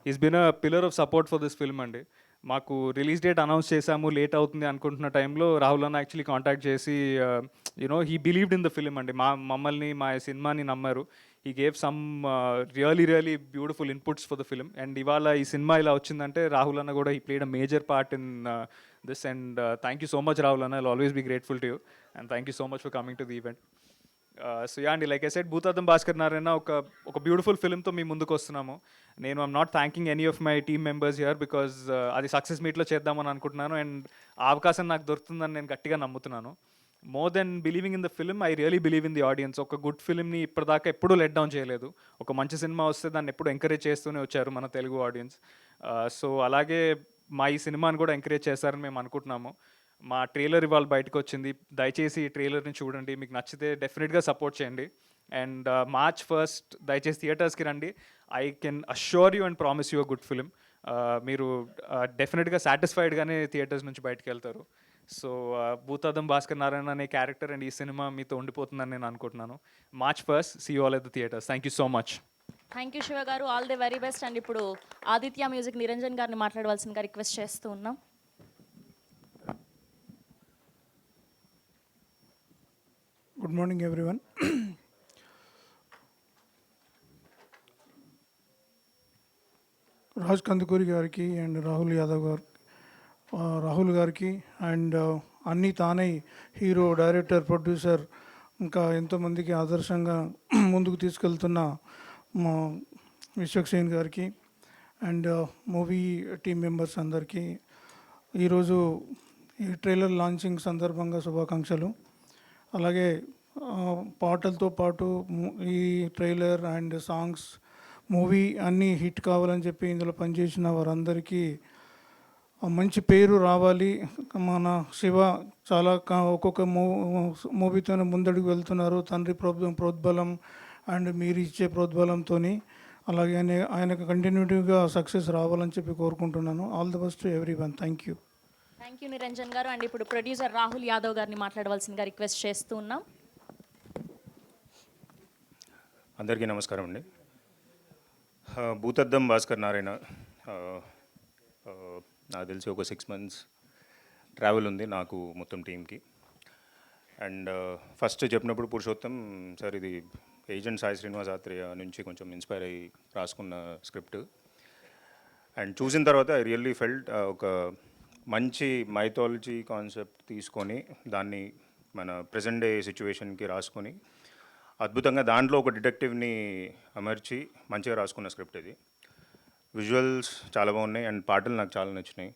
is been a pillar of support for this film అండి. మాకు రిలీజ్ డేట్ అనౌన్స్ చేశాము, లేట్ అవుతుంది అనుకుంటున్న టైంలో రాహుల్ అన్న యాక్చువల్లీ కాంటాక్ట్ చేసి you know he believed in the film అండి. మమ్మల్ని మా సినిమాని నమ్మారు. He gave some really beautiful inputs for the film. And ఇవాళ ఈ సినిమా ఇలా వచ్చిందంటే రాహుల్ అన్న కూడా he played a major part in this. And thank you so much Rahul అన్న, I'll always be grateful to you and thank you so much for coming to the event. So yeah అండి, like I said, Bhoothaddam Bhaskar Narayana ఒక beautiful ఫిల్మ్తో మీ ముందుకు వస్తున్నాము. నేను I'm not thanking any of my team members here because అది success మీట్లో చేద్దామని అనుకుంటున్నాను. అండ్ ఆ అవకాశం నాకు దొరుకుతుందని నేను గట్టిగా నమ్ముతున్నాను. More than believing in the film, I really believe in the audience. ఒక గుడ్ ఫిల్మ్ని ఇప్పటిదాకా ఎప్పుడూ లెట్ డౌన్ చేయలేదు. ఒక మంచి సినిమా వస్తే దాన్ని ఎప్పుడు ఎంకరేజ్ చేస్తూనే వచ్చారు మన తెలుగు ఆడియన్స్. సో అలాగే మా ఈ సినిమాని కూడా ఎంకరేజ్ చేస్తారని మేము అనుకుంటున్నాము. మా ట్రైలర్ ఇవాళ బయటకు వచ్చింది, దయచేసి ఈ ట్రైలర్ని చూడండి, మీకు నచ్చితే డెఫినెట్గా సపోర్ట్ చేయండి. అండ్ March 1st దయచేసి థియేటర్స్కి రండి. I can assure you and promise you a good film. మీరు డెఫినెట్గా సాటిస్ఫైడ్గానే థియేటర్స్ నుంచి బయటకు వెళ్తారు. సో భూతాదం భాస్కర్ నారాయణ అనే క్యారెక్టర్ అండ్ ఈ సినిమా మీతో ఉండిపోతుందని నేను అనుకుంటున్నాను. March 1st, see you all at the theatres. Thank you so much. Thank you Shiva గారు, all the very best. And ఇప్పుడు ఆదిత్య మ్యూజిక్ నిరంజన్ గారిని మాట్లాడవలసిందిగా రిక్వెస్ట్ చేస్తూ ఉన్నాం. Good morning everyone. Raj Kandukuri గారికి అండ్ రాహుల్ గారికి అండ్ అన్నీ తానే హీరో, డైరెక్టర్, ప్రొడ్యూసర్, ఇంకా ఎంతోమందికి ఆదర్శంగా ముందుకు తీసుకెళ్తున్న మా విశ్వక్సేన్ గారికి అండ్ మూవీ టీమ్ మెంబర్స్ అందరికీ ఈరోజు ఈ ట్రైలర్ లాంచింగ్ సందర్భంగా శుభాకాంక్షలు. అలాగే పాటలతో పాటు ఈ ట్రైలర్ అండ్ సాంగ్స్ మూవీ అన్నీ హిట్ కావాలని చెప్పి ఇందులో పనిచేసిన వారందరికీ మంచి పేరు రావాలి. మన శివ చాలా ఒక్కొక్క మూవీతోనే ముందడుగు వెళ్తున్నారు. తండ్రి ప్రోద్బలం అండ్ మీరు ఇచ్చే ప్రోద్బలంతో అలాగే ఆయనకు కంటిన్యూటీగా సక్సెస్ రావాలని చెప్పి కోరుకుంటున్నాను. All the best to everyone. Thank you. Thank you Niranjan గారు. అండ్ ఇప్పుడు ప్రొడ్యూసర్ రాహుల్ యాదవ్ గారిని మాట్లాడవలసిందిగా రిక్వెస్ట్ చేస్తూ ఉన్నాం. అందరికీ నమస్కారం అండి. భూతద్దం భాస్కర్ నారాయణ నాకు తెలిసి ఒక 6 months ట్రావెల్ ఉంది నాకు మొత్తం టీంకి. అండ్ ఫస్ట్ చెప్పినప్పుడు పురుషోత్తం సార్ ఇది ఏజెంట్ సాయి శ్రీనివాస్ ఆత్రేయ నుంచి కొంచెం ఇన్స్పైర్ అయ్యి రాసుకున్న స్క్రిప్ట్. అండ్ చూసిన తర్వాత ఐ రియల్లీ ఫెల్ట్ ఒక మంచి మైథాలజీ కాన్సెప్ట్ తీసుకొని దాన్ని మన ప్రెజెంట్ డే సిచ్యువేషన్కి రాసుకొని అద్భుతంగా దాంట్లో ఒక డిటెక్టివ్ని అమర్చి మంచిగా రాసుకున్న స్క్రిప్ట్ ఇది. విజువల్స్ చాలా బాగున్నాయి అండ్ పాటలు నాకు చాలా నచ్చినాయి.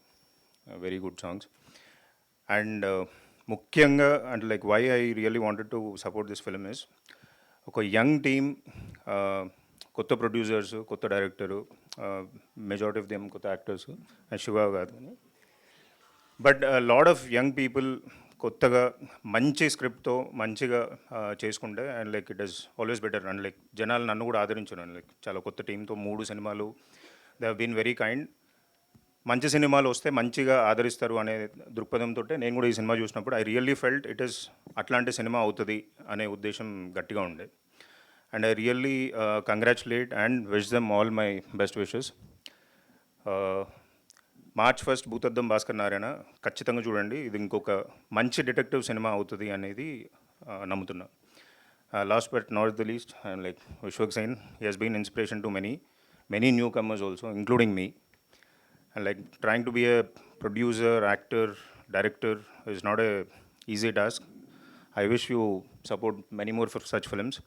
Very good songs. అండ్ ముఖ్యంగా అంటే like why I really wanted to support this film is ఒక యంగ్ టీమ్, కొత్త ప్రొడ్యూసర్స్, కొత్త డైరెక్టరు, మెజారిటీ ఆఫ్ దెమ్ కొత్త యాక్టర్స్ అండ్ శివ కాదు. But lot of young people కొత్తగా మంచి స్క్రిప్ట్తో మంచిగా చేసుకుంటే అండ్ like it is always better. And like జనాలు నన్ను కూడా ఆదరించాను. లైక్ చాలా కొత్త టీంతో 3 సినిమాలు, they have been very kind. మంచి సినిమాలు వస్తే మంచిగా ఆదరిస్తారు అనే దృక్పథంతో నేను కూడా ఈ సినిమా చూసినప్పుడు I really felt it is అట్లాంటి సినిమా అవుతుంది అనే ఉద్దేశం గట్టిగా ఉండే. And I really congratulate and wish them all my best wishes. March 1st Bhoothaddam Bhaskar Narayana ఖచ్చితంగా చూడండి. ఇది ఇంకొక మంచి డిటెక్టివ్ సినిమా అవుతుంది అనేది నమ్ముతున్నా. Last but not the least and like Vishwak Sen, he has been inspiration to many newcomers also including me. And like trying to be a producer, actor, director is not a easy task. I wish you support many more for such films.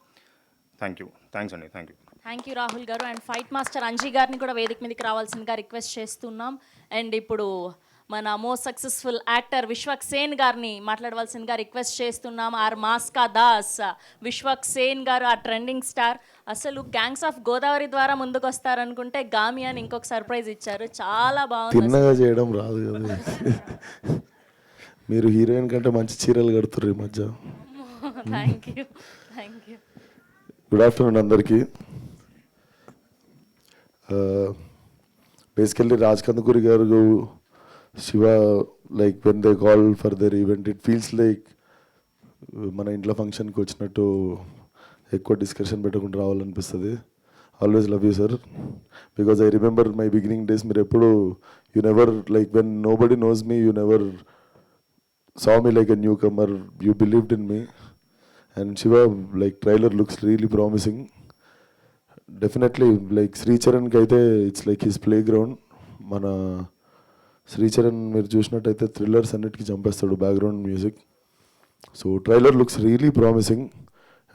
Thank you. Thanks అండి. Thank you. Thank you Rahul గారు. And fight master Anji గారిని కూడా వేదిక మీదకి రావాల్సిందిగా request చేస్తున్నాం. And ఇప్పుడు మన మోస్ట్ సక్సెస్ఫుల్ యాక్టర్ విశ్వక్సేన్ గారిని మాట్లాడవలసిందిగా రిక్వెస్ట్ చేస్తున్నాం. ఆర్ మాస్కా దాస్ విశ్వక్సేన్ గారు ఆ ట్రెండింగ్ స్టార్. అసలు గ్యాంగ్స్ ఆఫ్ గోదావరి ద్వారా ముందుకు వస్తారనుకుంటే గామి అని ఇంకొక సర్ప్రైజ్ ఇచ్చారు. చాలా బాగుంది. తిన్నగా చేయడం రాదు కదా. మీరు హీరోయిన్ కంటే మంచి చీరలు కడుతుర్రు ఈ మధ్య. Thank you. Thank you. Good afternoon అందరికీ. బేసికల్లీ రాజ్ కందుకూరి గారు, Shiva, like when they call for their event it feels like మన ఇంట్లో ఫంక్షన్కి వచ్చినట్టు ఎక్కువ డిస్కషన్ పెట్టకుండా రావాలనిపిస్తుంది. Always love you sir, because I remember my beginning days. మీరు ఎప్పుడు you never like when nobody knows me, you never saw me like a newcomer, you believed in me. And Shiva, like trailer looks really promising. Definitely like Sricharan కి అయితే it's like his play ground. మన శ్రీచరణ్ మీరు చూసినట్టయితే thrillers అన్నిటికీ చంపేస్తాడు background music. So trailer looks really promising.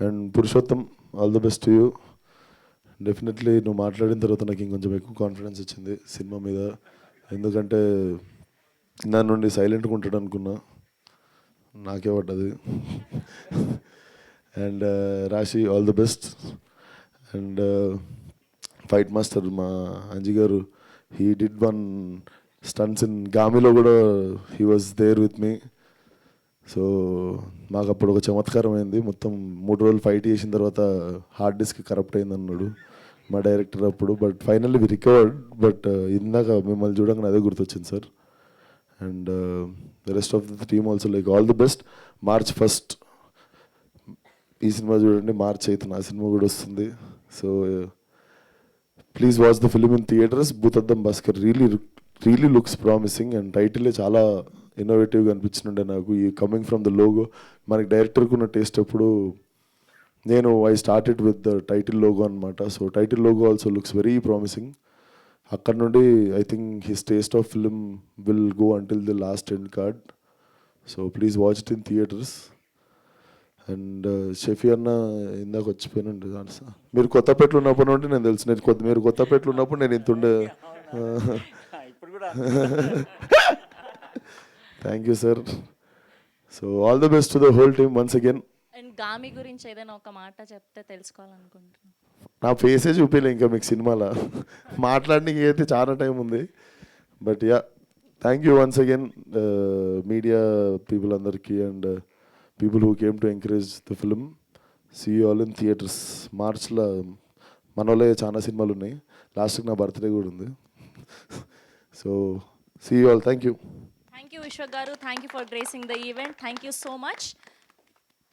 And Purushottam, all the best to you. Definitely నువ్వు మాట్లాడిన తర్వాత నాకు ఇంకొంచెం ఎక్కువ కాన్ఫిడెన్స్ వచ్చింది సినిమా మీద. ఎందుకంటే నా నుండి సైలెంట్గా ఉంటాడు అనుకున్నా, నాకే పడ్డది. And Rashi, all the best. And fight master మా అంజీ గారు, he did one stunts in గామిలో కూడా he was there with me. So మాకు అప్పుడు ఒక చమత్కారం అయింది. మొత్తం 3 రోజులు ఫైట్ చేసిన తర్వాత హార్డ్ డిస్క్ కరప్ట్ అయింది అన్నాడు మా డైరెక్టర్ అప్పుడు. But finally we recovered. But ఇందాక మిమ్మల్ని చూడగానే అదే గుర్తొచ్చింది sir. And the rest of the team also like all the best. March 1st ఈ సినిమా చూడండి. March 8th ఆ సినిమా కూడా వస్తుంది. So please watch the film in theatres. Bhoothaddam Bhaskar really looks promising. And టైటిలే చాలా ఇన్నోవేటివ్గా అనిపించిండే నాకు. ఈ కమింగ్ ఫ్రమ్ ద లోగో, మనకి డైరెక్టర్కి ఉన్న టేస్ట్ అప్పుడు I started with the title logo అనమాట. So title logo also looks very promising. అక్కడ నుండి I think his taste of film will go until the last end card. So please watch it in theatres. And Shafi అన్న ఇందాక వచ్చిపోయినండి. మీరు కొత్తపేటలో ఉన్నప్పుడు నుండి నేను తెలుసు, మీరు కొత్తపేటలో ఉన్నప్పుడు నేను ఇంత ఉండే. Thank you sir. So all the best to the whole team once again. And Gaami గురించి ఏదైనా ఒక మాట చెప్తే తెలుసుకోవాలనుకుంటున్నాను. నా ఫేసే చూపించలే ఇంకా మీకు సినిమాలో, మాట్లాడడానికి అయితే చాలా టైం ఉంది. But yeah, thank you once again media people అందరికీ and people who came to encourage the film. See all in theatres. మార్చ్లో మనోళ్ళే చాలా సినిమాలు ఉన్నాయి, లాస్ట్కి నా బర్త్డే కూడా ఉంది. So see all, thank you. Thank you Vishwak గారు, thank you for gracing the event, thank you so much.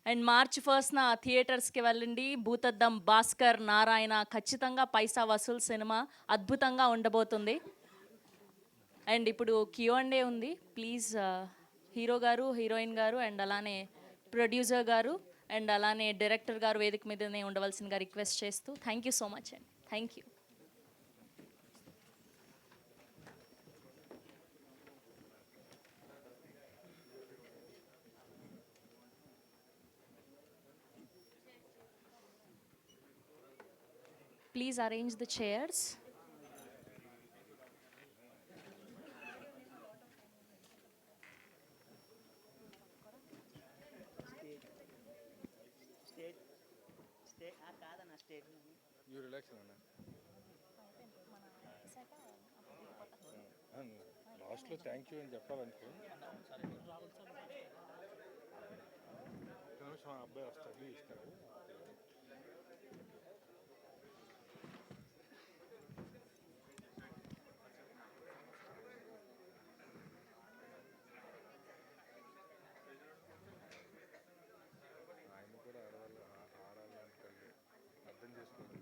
And March 1న థియేటర్స్కి వెళ్ళండి. భూతద్దం భాస్కర్ నారాయణ ఖచ్చితంగా పైసా వసూల్ సినిమా అద్భుతంగా ఉండబోతుంది. అండ్ ఇప్పుడు Q&A ఉంది. ప్లీజ్ హీరో గారు, హీరోయిన్ గారు అండ్ అలానే ప్రొడ్యూసర్ గారు అండ్ అలానే డైరెక్టర్ గారు వేదిక మీదనే ఉండవలసిందిగా రిక్వెస్ట్ చేస్తూ థ్యాంక్ యూ సో మచ్ అండి. Thank you. Please arrange the chairs. లాస్ట్లో థ్యాంక్ యూ అని చెప్పాలనుకో. అబ్బాయి వస్తాడు, ఇస్తాడు. ఆయన కూడా ఆడాలి అంటే అర్థం చేసుకోండి.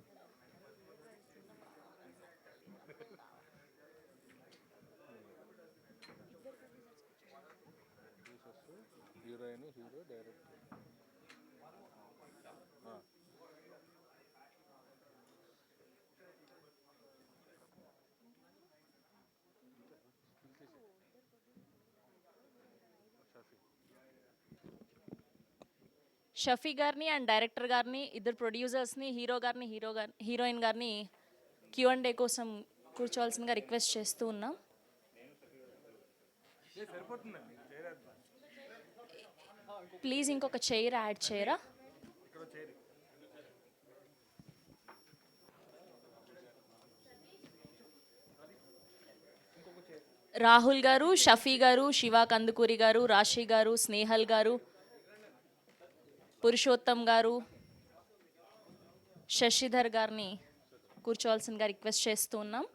Heroine, hero, director. షఫీ గారిని అండ్ డైరెక్టర్ గారిని, ఇద్దరు ప్రొడ్యూసర్స్ని, హీరో గారిని, హీరోయిన్ గారిని Q&A కోసం కూర్చోవాల్సిందిగా రిక్వెస్ట్ చేస్తూ ఉన్నాం. ప్లీజ్ ఇంకొక చైర్ యాడ్ చేయరా? రాహుల్ గారు, షఫీ గారు, శివ కందుకూరి గారు, రాశి గారు, స్నేహల్ గారు, పురుషోత్తం గారు, శశిధర్ గారిని కూర్చోవాల్సిందిగా రిక్వెస్ట్ చేస్తూ ఉన్నాం.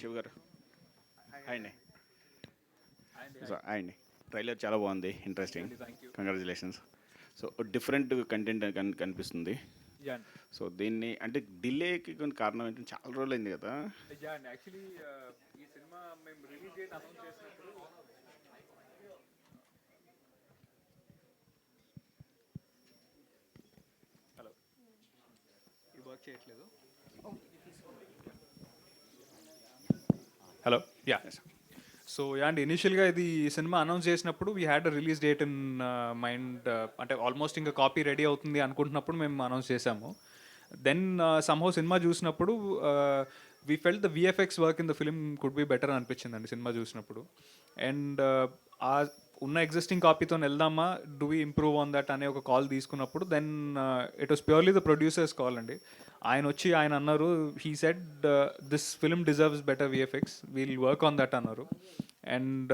శివ గారు అండి. అండి, ట్రైలర్ చాలా బాగుంది, interesting. Congratulations. So different content కనిపిస్తుంది. సో దీన్ని అంటే డిలేకి కొన్ని కారణం ఏంటంటే చాలా రోజులు అయింది కదా. యాక్చువల్లీ ఈ సినిమా మేము రిలీజ్ డేట్ అనౌన్స్ చేసినప్పుడు హలో ఇది వర్క్ చేయట్లేదు. Hello yeah. సో అండ్ ఇనిషియల్గా ఇది సినిమా అనౌన్స్ చేసినప్పుడు we had a release date in mind. అంటే ఆల్మోస్ట్ ఇంకా కాపీ రెడీ అవుతుంది అనుకుంటున్నప్పుడు మేము అనౌన్స్ చేసాము. దెన్ సమ్హౌ సినిమా చూసినప్పుడు we felt the VFX work in the film could be better అనిపించిందండి సినిమా చూసినప్పుడు. అండ్ ఆ ఉన్న ఎగ్జిస్టింగ్ కాపీతో వెళ్దామా, do we improve on that అనే ఒక కాల్ తీసుకున్నప్పుడు then it was purely the producers call అండి. ఆయన వచ్చి ఆయన అన్నారు, he said this film deserves better VFX, we'll work on that అన్నారు. అండ్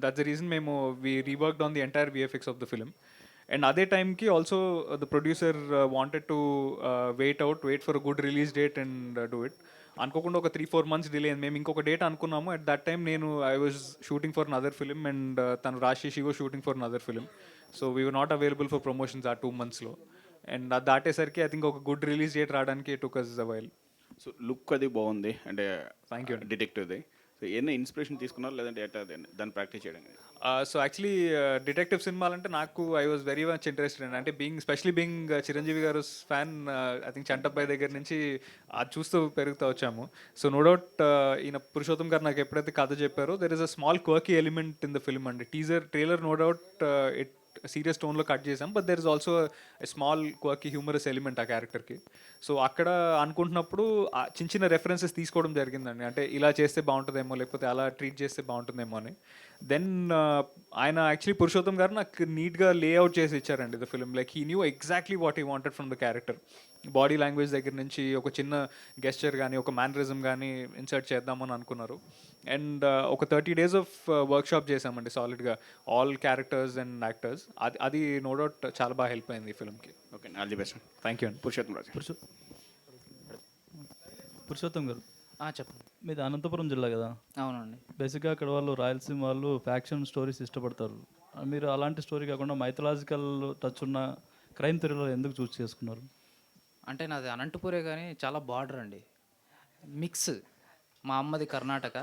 దట్స్ ద రీజన్ మేము we reworked on the entire VFX of the film. And అదే టైంకి also the producer wanted to wait for a good release date and do it. అనుకోకుండా ఒక 3-4 months delay అయింది. మేము ఇంకొక date అనుకున్నాము. At that time I was shooting for another film and తను రాశి she was shooting for another film. So we were not available for promotions ఆ 2 monthsలో. And అది దాటేసరికి ఐ థింక్ ఒక గుడ్ రిలీజ్ డేట్ రావడానికి టుక్ అస్ అ వైల్. సో లుక్ అది బాగుంది అంటే thank you. డిటెక్టివ్ది. So ఏమైనా ఇన్స్పిరేషన్ తీసుకున్నారు లేదంటే ఎట్లా దాన్ని ప్రాక్టీస్ చేయడం? సో యాక్చువల్లీ డిటెక్టివ్ సినిమాలంటే నాకు I was very much interested అండి. అంటే స్పెషలీ బీయింగ్ చిరంజీవి గారు ఫ్యాన్, ఐ థింక్ చంటబ్బాయి దగ్గర నుంచి అది చూస్తూ పెరుగుతూ వచ్చాము. సో నో డౌట్ ఈయన పురుషోత్తం గారు నాకు ఎప్పుడైతే కథ చెప్పారో there is a small quirky element in the film అండి. Trailer no doubt it serious టోన్లో కట్ చేసాం, but there is also small quirky humorous element ఆ క్యారెక్టర్కి. సో అక్కడ అనుకుంటున్నప్పుడు చిన్న చిన్న రెఫరెన్సెస్ తీసుకోవడం జరిగిందండి. అంటే ఇలా చేస్తే బాగుంటుందేమో, లేకపోతే అలా ట్రీట్ చేస్తే బాగుంటుందేమో అని. దెన్ ఆయన యాక్చువల్లీ పురుషోత్తం గారు నాకు నీట్గా లేఅవుట్ చేసి ఇచ్చారండి the film. Like he knew exactly what he wanted from the character. Body language దగ్గర నుంచి ఒక చిన్న గెస్చర్ కానీ ఒక మేనరిజం కానీ ఇన్సర్ట్ చేద్దామని అనుకున్నారు. అండ్ ఒక 30 days ఆఫ్ వర్క్షాప్ చేసామండి సాలిడ్గా, ఆల్ క్యారెక్టర్స్ అండ్ యాక్టర్స్. అది నో డౌట్ చాలా బాగా హెల్ప్ అయింది ఈ ఫిల్మ్కి. Okay, all the best. Thank you అండి. పురుషోత్తం రాజు. పురుషోత్తం గారు, చెప్పండి. మీది అనంతపురం జిల్లా కదా? అవునండి. బేసిక్గా అక్కడ వాళ్ళు రాయలసీమ వాళ్ళు ఫ్యాక్షన్ స్టోరీస్ ఇష్టపడతారు. మీరు అలాంటి స్టోరీ కాకుండా మైథలాజికల్ టచ్ ఉన్న క్రైమ్ థ్రిల్లర్ ఎందుకు చూస్ చేసుకున్నారు? అంటే నాది అనంతపురే కానీ చాలా బార్డర్ అండి, మిక్స్. మా అమ్మది కర్ణాటక,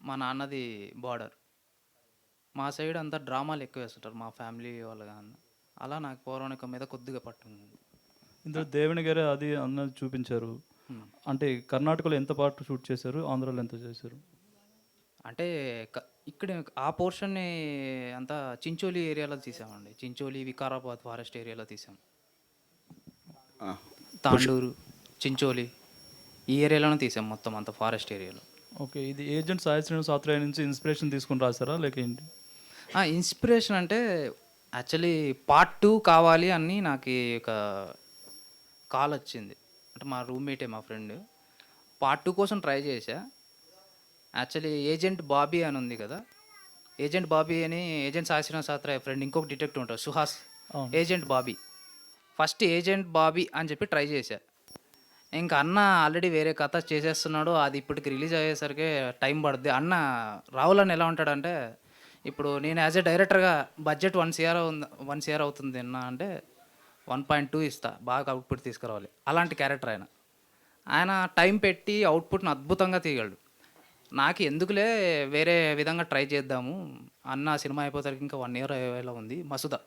మా నాన్నది బార్డర్. మా సైడ్ అంతా డ్రామాలు ఎక్కువ వేస్తుంటారు మా ఫ్యామిలీ వాళ్ళు కానీ. అలా నాకు పౌరాణికం మీద కొద్దిగా పట్టుంది. ఇందులో దేవుని గారే అది అన్నది చూపించారు. అంటే కర్ణాటకలో ఎంత పార్ట్ షూట్ చేశారు, ఆంధ్రాలో ఎంత చేశారు? అంటే ఇక్కడ ఆ పోర్షన్ని అంతా చించోలి ఏరియాలో తీసామండి. చించోలి, వికారాబాద్ ఫారెస్ట్ ఏరియాలో తీసాం. తాండూరు, చించోలి ఈ ఏరియాలోనే తీసాం మొత్తం అంతా ఫారెస్ట్ ఏరియాలో. ఓకే, ఇది ఏజెంట్ సాయి శ్రీనివాస్ ఆత్రేయ నుంచి ఇన్స్పిరేషన్ తీసుకుని రాశారా లేక ఏంటి? ఇన్స్పిరేషన్ అంటే యాక్చువల్లీ పార్ట్ 2 కావాలి అని నాకు ఒక కాల్ వచ్చింది. అంటే మా రూమ్మేటే, మా ఫ్రెండ్. పార్ట్ 2 కోసం ట్రై చేశా. యాక్చువల్లీ ఏజెంట్ బాబీ అని ఉంది కదా, ఏజెంట్ బాబీ అని ఏజెంట్ సాయి శ్రీనివాస్ ఆత్రేయ ఫ్రెండ్ ఇంకొక డిటెక్టివ్ ఉంటారు Suhas, agent Bobby. First agent Bobby అని చెప్పి ట్రై చేశా. ఇంకా అన్న ఆల్రెడీ వేరే కథ చేసేస్తున్నాడు, అది ఇప్పటికి రిలీజ్ అయ్యేసరికి టైం పడుద్ది. అన్న రాహుల్ అని ఎలా ఉంటాడంటే, ఇప్పుడు నేను యాజ్ ఎ డైరెక్టర్గా బడ్జెట్ 1 CR అవుతుంది అన్న అంటే 1.2 ఇస్తా, బాగా అవుట్పుట్ తీసుకురావాలి. అలాంటి క్యారెక్టర్ ఆయన టైం పెట్టి అవుట్పుట్ని అద్భుతంగా తీయగలడు. నాకు ఎందుకులే వేరే విధంగా ట్రై చేద్దాము, అన్న సినిమా అయిపోతానికి ఇంకా 1 year అయ్యేలా ఉంది మసుదా.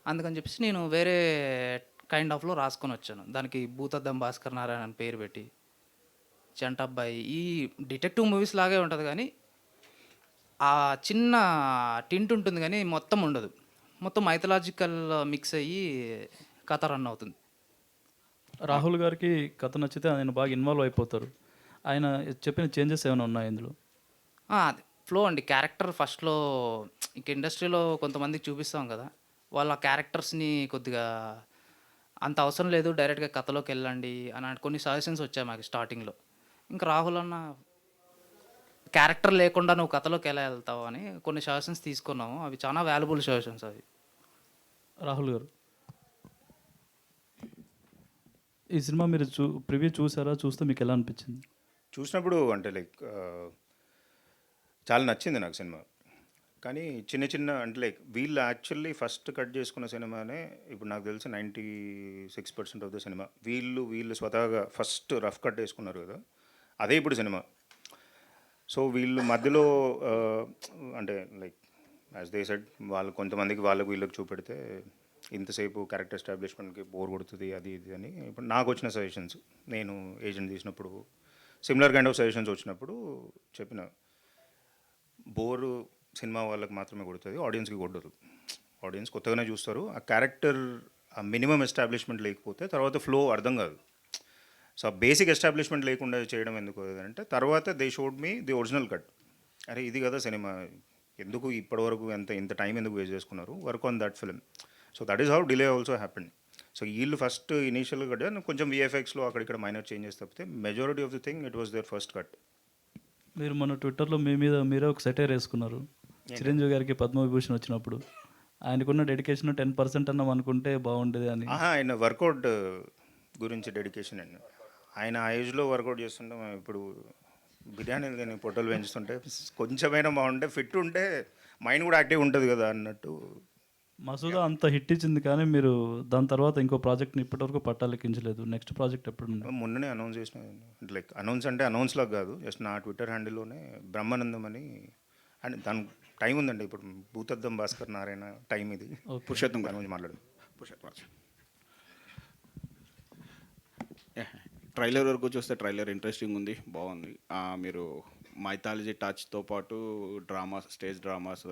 అందుకని చెప్పేసి నేను వేరే కైండ్ ఆఫ్లో రాసుకొని వచ్చాను. దానికి భూతద్దం భాస్కర్ నారాయణ అని పేరు పెట్టి, చంటబ్బాయి. ఈ డిటెక్టివ్ మూవీస్ లాగే ఉంటుంది కానీ ఆ చిన్న టింట్ ఉంటుంది కానీ మొత్తం ఉండదు. మొత్తం మైథలాజికల్ మిక్స్ అయ్యి కథ రన్ అవుతుంది. రాహుల్ గారికి కథ నచ్చితే ఆయన బాగా ఇన్వాల్వ్ అయిపోతారు. ఆయన చెప్పిన చేంజెస్ ఏమైనా ఉన్నాయి ఇందులో? ఫ్లో అండి. క్యారెక్టర్ ఫస్ట్లో ఇంక ఇండస్ట్రీలో కొంతమందికి చూపిస్తాం కదా, వాళ్ళ క్యారెక్టర్స్ని కొద్దిగా అంత అవసరం లేదు, డైరెక్ట్గా కథలోకి వెళ్ళండి అని కొన్ని సజెషన్స్ వచ్చాయి మాకు స్టార్టింగ్లో. ఇంకా రాహుల్ అన్న క్యారెక్టర్ లేకుండా నువ్వు కథలోకి ఎలా వెళ్తావు అని కొన్ని సజెషన్స్ తీసుకున్నాము. అవి చాలా వాల్యుబుల్ సజెషన్స్ అవి. రాహుల్ గారు, ఈ సినిమా మీరు ప్రివ్యూ చూసారా? చూస్తే మీకు ఎలా అనిపించింది? చూసినప్పుడు అంటే లైక్ చాలా నచ్చింది నాకు సినిమా. కానీ చిన్న అంటే లైక్ వీళ్ళు యాక్చువల్లీ ఫస్ట్ కట్ చేసుకున్న సినిమానే ఇప్పుడు నాకు తెలిసి 96% ఆఫ్ ద సినిమా వీళ్ళు స్వతహాగా ఫస్ట్ రఫ్ కట్ వేసుకున్నారు కదా, అదే ఇప్పుడు సినిమా. సో వీళ్ళు మధ్యలో అంటే లైక్ యాజ్ దే సెడ్, వాళ్ళు కొంతమందికి వీళ్ళకి చూపెడితే ఇంతసేపు క్యారెక్టర్ ఎస్టాబ్లిష్మెంట్కి బోర్ కొడుతుంది అది ఇది అని. ఇప్పుడు నాకు వచ్చిన సజెషన్స్, నేను ఏజెంట్ తీసినప్పుడు సిమిలర్ కైండ్ ఆఫ్ సజెషన్స్ వచ్చినప్పుడు చెప్పిన, బోరు సినిమా వాళ్ళకి మాత్రమే కొడుతుంది, ఆడియన్స్కి కొట్టదు. ఆడియన్స్ కొత్తగానే చూస్తారు. ఆ క్యారెక్టర్ ఆ మినిమం ఎస్టాబ్లిష్మెంట్ లేకపోతే తర్వాత ఫ్లో అర్థం కాదు. సో ఆ బేసిక్ ఎస్టాబ్లిష్మెంట్ లేకుండా చేయడం ఎందుకు అంటే తర్వాత they showed me the original cut. అరే ఇది కదా సినిమా, ఎందుకు ఇప్పటివరకు ఇంత టైం ఎందుకు వేస్ట్ చేసుకున్నారు, work on that film. So that is how delay also happened. So వీళ్ళు ఫస్ట్ ఇనీషియల్ కట్ కొంచెం విఎఫ్ఎక్స్లో అక్కడిక్కడ మైనర్ చేంజెస్ తప్పితే majority of the thing it was there first cut. మీరు మన ట్విట్టర్లో మీరే ఒక సెటైర్ వేసుకున్నారు చిరంజీవి గారికి పద్మవిభూషణ్ వచ్చినప్పుడు. ఆయనకున్న డెడికేషన్ 10% అన్నాం అనుకుంటే బాగుండేది అని. ఆయన వర్కౌట్ గురించి డెడికేషన్ అండి. ఆయన ఆ ఏజ్లో వర్కౌట్ చేస్తుంటే మనం ఇప్పుడు బిర్యానీలు కానీ పొట్టలు పెంచుతుంటే కొంచెమైనా బాగుంటే ఫిట్ ఉంటే మైండ్ కూడా యాక్టివ్ ఉంటుంది కదా అన్నట్టు. మసూదా అంత హిట్ ఇచ్చింది కానీ మీరు దాని తర్వాత ఇంకో ప్రాజెక్ట్ని ఇప్పటివరకు పట్టాలెక్కించలేదు. నెక్స్ట్ ప్రాజెక్ట్ ఎప్పుడు ఉంది? మొన్ననే అనౌన్స్ చేసిన, లైక్ అనౌన్స్ అంటే అనౌన్స్ లాగా కాదు, జస్ట్ నా ట్విట్టర్ హ్యాండిల్లోనే బ్రహ్మానందం అని. అండ్ దాని టైం ఉందండి, ఇప్పుడు భూతద్దం భాస్కర్ నారాయణ టైం ఇది. పురుషోత్తం గురించి మాట్లాడు. ట్రైలర్ వరకు చూస్తే ట్రైలర్ ఇంట్రెస్టింగ్ ఉంది, బాగుంది. మీరు మైథాలజీ టచ్తో పాటు డ్రామాస్, స్టేజ్ డ్రామాస్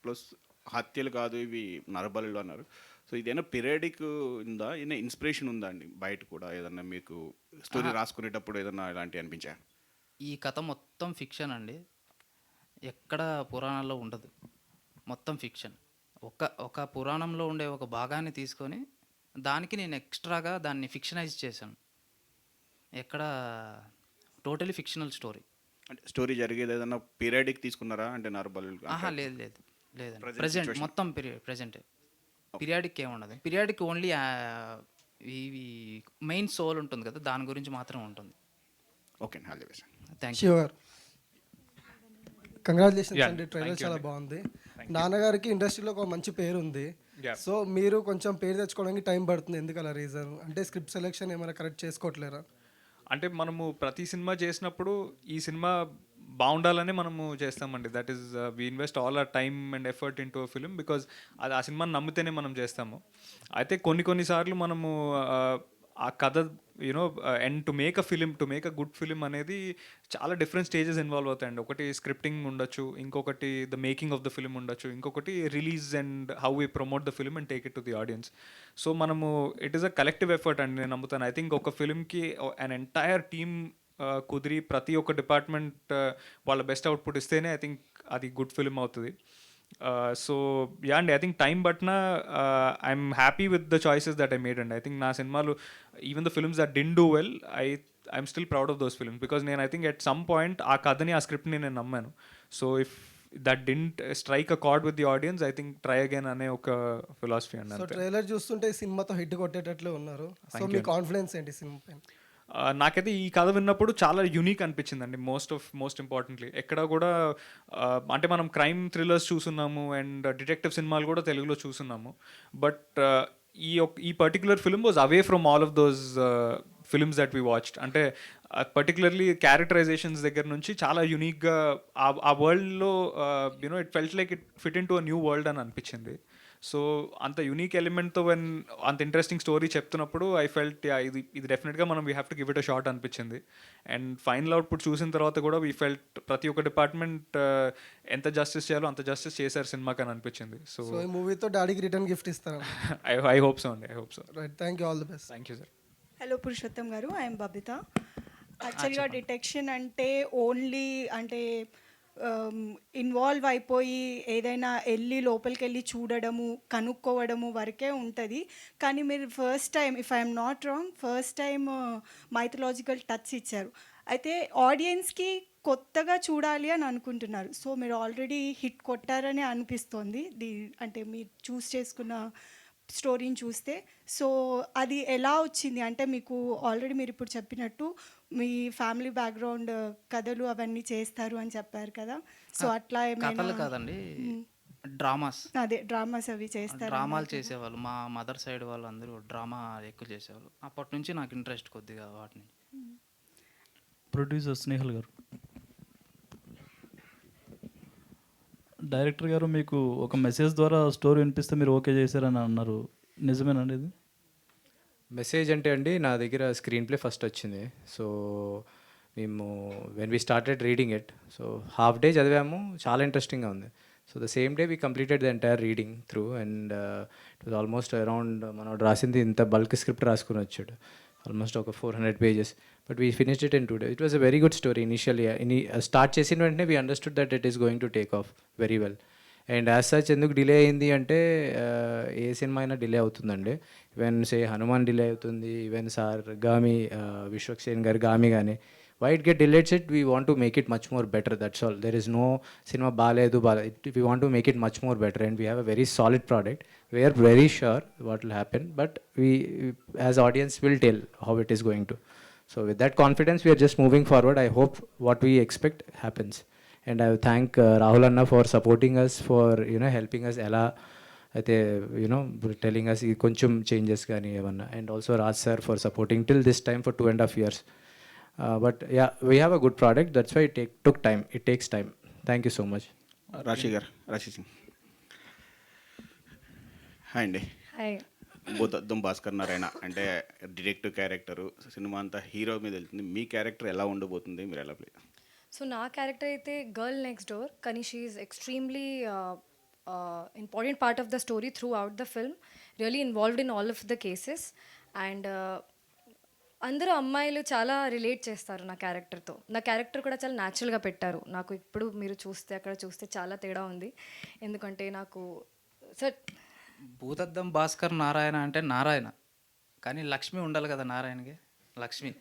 ప్లస్ హత్యలు కాదు ఇవి నరబలులు అన్నారు. సో ఇదేనా పీరియడిక్ ఉందా, ఏదైనా ఇన్స్పిరేషన్ ఉందా అండి బయట కూడా ఏదన్నా మీకు స్టోరీ రాసుకునేటప్పుడు ఏదన్నా ఇలాంటివి అనిపించా? ఈ కథ మొత్తం ఫిక్షన్ అండి, ఎక్కడ పురాణాల్లో ఉండదు, మొత్తం ఫిక్షన్. ఒక పురాణంలో ఉండే ఒక భాగాన్ని తీసుకొని దానికి నేను ఎక్స్ట్రాగా దాన్ని ఫిక్షనైజ్ చేశాను. ఎక్కడ టోటలీ ఫిక్షనల్ స్టోరీ. అంటే స్టోరీ జరిగేది ఏదన్నా పీరియడిక్ తీసుకున్నారా అంటే నరబలు? లేదు లేదండి, ప్రజెంట్ మొత్తం ప్రజెంటే. పీరియాడిక్ ఏముండదు, పీరియాడిక్ ఓన్లీ ఇవి మెయిన్ సోల్ ఉంటుంది కదా, దాని గురించి మాత్రం ఉంటుంది. Okay, thank you. కంగ్రాచులేషన్స్ అండి, ట్రైలర్ చాలా బాగుంది. నాన్నగారికి ఇండస్ట్రీలో ఒక మంచి పేరు ఉంది. సో మీరు కొంచెం పేరు తెచ్చుకోవడానికి టైం పడుతుంది, ఎందుకు అలా రీజన్? అంటే స్క్రిప్ట్ సెలెక్షన్ ఏమైనా కరెక్ట్ చేసుకోవట్లేరా? అంటే మనము ప్రతి సినిమా చేసినప్పుడు ఈ సినిమా బాగుండాలని మనము చేస్తామండి. That is we invest all our time and effort in to a film, because అది ఆ సినిమాని నమ్మితేనే మనం చేస్తాము. అయితే కొన్నిసార్లు మనము ఆ కథ you know and to make a good film అనేది చాలా డిఫరెంట్ స్టేజెస్ ఇన్వాల్వ్ అవుతాయండి. ఒకటి స్క్రిప్టింగ్ ఉండొచ్చు, ఇంకొకటి the making of the film ఉండొచ్చు, ఇంకొకటి release and how we promote the film and take it to the audience. So మనము it is a collective effort అండి, నేను నమ్ముతాను. ఐ థింక్ ఒక ఫిలింకి అన్ ఎంటైర్ టీమ్ కుదిరి ప్రతి ఒక్క డిపార్ట్మెంట్ వాళ్ళ బెస్ట్ అవుట్పుట్ ఇస్తేనే ఐ థింక్ అది గుడ్ ఫిలిం అవుతుంది. సో యా అండి, ఐ థింక్ టైం బట్న I'm happy with the choices that I made అండి. ఐ థింక్ నా సినిమాలు even the films that did do well, I'm still proud of those films, because నేను I think at some point ఆ కథని, ఆ స్క్రిప్ట్ని నేను నమ్మాను. So if that didn't strike a chord with the audience, I think try again అనే ఒక philosophy అండి. సో ట్రైలర్ చూస్తుంటే సినిమాతో హిట్ కొట్టేటట్లు ఉన్నారు. సో మీ కాన్ఫిడెన్స్ ఏంటి సినిమా పైన? నాకైతే ఈ కథ విన్నప్పుడు చాలా యూనిక్ అనిపించిందండి. మోస్ట్ ఇంపార్టెంట్లీ ఎక్కడ కూడా అంటే మనం క్రైమ్ థ్రిల్లర్స్ చూస్తున్నాము అండ్ డిటెక్టివ్ సినిమాలు కూడా తెలుగులో చూస్తున్నాము, బట్ ఈ particular film was away from all of those films that we watched. అంటే పర్టికులర్లీ క్యారెక్టరైజేషన్స్ దగ్గర నుంచి చాలా యూనిక్గా ఆ వరల్డ్లో you know it felt like it fit in to a new world అని అనిపించింది. సో అంత యూనిక్ ఎలిమెంట్తో అంత ఇంట్రెస్టింగ్ స్టోరీ చెప్తున్నప్పుడు ఐ ఫెల్ట్ ఇది డెఫినెట్గా మనం we have to give it a shot అనిపించింది. అండ్ ఫైనల్ అవుట్పుట్ చూసిన తర్వాత కూడా వీ ఫెల్ట్ ప్రతి ఒక్క డిపార్ట్మెంట్ ఎంత జస్టిస్ చేయాలో అంత జస్టిస్ చేశారు సినిమాకి అని అనిపించింది. సో ఈ మూవీతో డాడీకి రిటర్న్ గిఫ్ట్ ఇస్తారా? ఐ హోప్ సో అండి, I hope so. Right, thank you, all the best. Thank you sir. Hello Purushottam గారు, ఐఎమ్ బబిత. యాక్చువల్గా డిటెక్షన్ అంటే ఓన్లీ అంటే ఇన్వాల్వ్ అయిపోయి ఏదైనా వెళ్ళి లోపలికి వెళ్ళి చూడడము, కనుక్కోవడము వరకే ఉంటుంది. కానీ మీరు first time, if I'm not wrong, first time mythological touch ఇచ్చారు. అయితే ఆడియన్స్కి కొత్తగా చూడాలి అని అనుకుంటున్నారు. సో మీరు ఆల్రెడీ హిట్ కొట్టారని అనిపిస్తోంది, అంటే మీరు చూస్ చేసుకున్న స్టోరీని చూస్తే. సో అది ఎలా వచ్చింది అంటే మీకు ఆల్రెడీ మీరు ఇప్పుడు చెప్పినట్టు మీ ఫ్యామిలీ బ్యాక్గ్రౌండ్ కథలు అవన్నీ చేస్తారు అని చెప్పారు కదా. సో అట్లా కథలు కాదండి, డ్రామాస్. అదే డ్రామాస్ అవి చేస్తారు. డ్రామాలు చేసేవాళ్ళు, మా మదర్ సైడ్ వాళ్ళు అందరూ డ్రామా ఎక్కువ చేసేవాళ్ళు. అప్పటి నుంచి నాకు ఇంట్రెస్ట్ కొద్దిగా వాటిని. ప్రొడ్యూసర్ స్నేహల్ గారు, డైరెక్టర్ గారు మీకు ఒక మెసేజ్ ద్వారా స్టోరీ వినిపిస్తే మీరు ఓకే చేశారని అన్నారు, నిజమేనండి ఇది? మెసేజ్ అంటే అండి, నా దగ్గర స్క్రీన్ ప్లే ఫస్ట్ వచ్చింది. సో మేము when we started reading it, so half day చదివాము, చాలా ఇంట్రెస్టింగ్గా ఉంది. So the same day we completed the entire reading through and it was almost around మనోడు రాసింది ఇంత బల్క్ స్క్రిప్ట్ రాసుకుని వచ్చాడు, ఆల్మోస్ట్ ఒక 400 pages, but we finished it in 2 days. It was a very good story. Initially start చేసిన వెంటనే we understood that it is going to take off very well. And as such ఎందుకు delay అయింది అంటే ఏ cinema అయినా delay అవుతుందండి. Even say Hanuman delay అవుతుంది, even sir Gaami Vishwaksen గారి గామి కానీ why it get delayed it, we want to make it much more better, that's all. There is no cinema baledu bale, we want to make it much more better, and we have a very solid product. We are very sure what will happen, but we as audience will tell how it is going to. So with that confidence, we are just moving forward. I hope what we expect happens. And I thank Rahul Anna for supporting us, for helping us ela అయితే telling us ఈ కొంచెం changes కానీ ఏమన్నా, and also Raj sir for supporting till this time for 2.5 years. But yeah, we have a good product, that's why it takes time. Thank you so much. రాశి Singh. Hi అండి. Hi. భూతద్దం Bhaskar Narayana అంటే detective character, cinema అంతా hero మీద వెళ్తుంది. మీ character ఎలా ఉండబోతుంది, మీరు ఎలా ప్లే? సో నా క్యారెక్టర్ అయితే గర్ల్ నెక్స్ట్ డోర్, కానీ she is extremely important part of the story through out the film, really involved in all of the cases. And అందరూ అమ్మాయిలు చాలా రిలేట్ చేస్తారు నా క్యారెక్టర్తో. నా క్యారెక్టర్ కూడా చాలా న్యాచురల్గా పెట్టారు. నాకు ఇప్పుడు మీరు చూస్తే అక్కడ చూస్తే చాలా తేడా ఉంది. ఎందుకంటే నాకు సార్ భూతద్దం భాస్కర్ నారాయణ అంటే నారాయణ, కానీ లక్ష్మి ఉండాలి కదా నారాయణకి.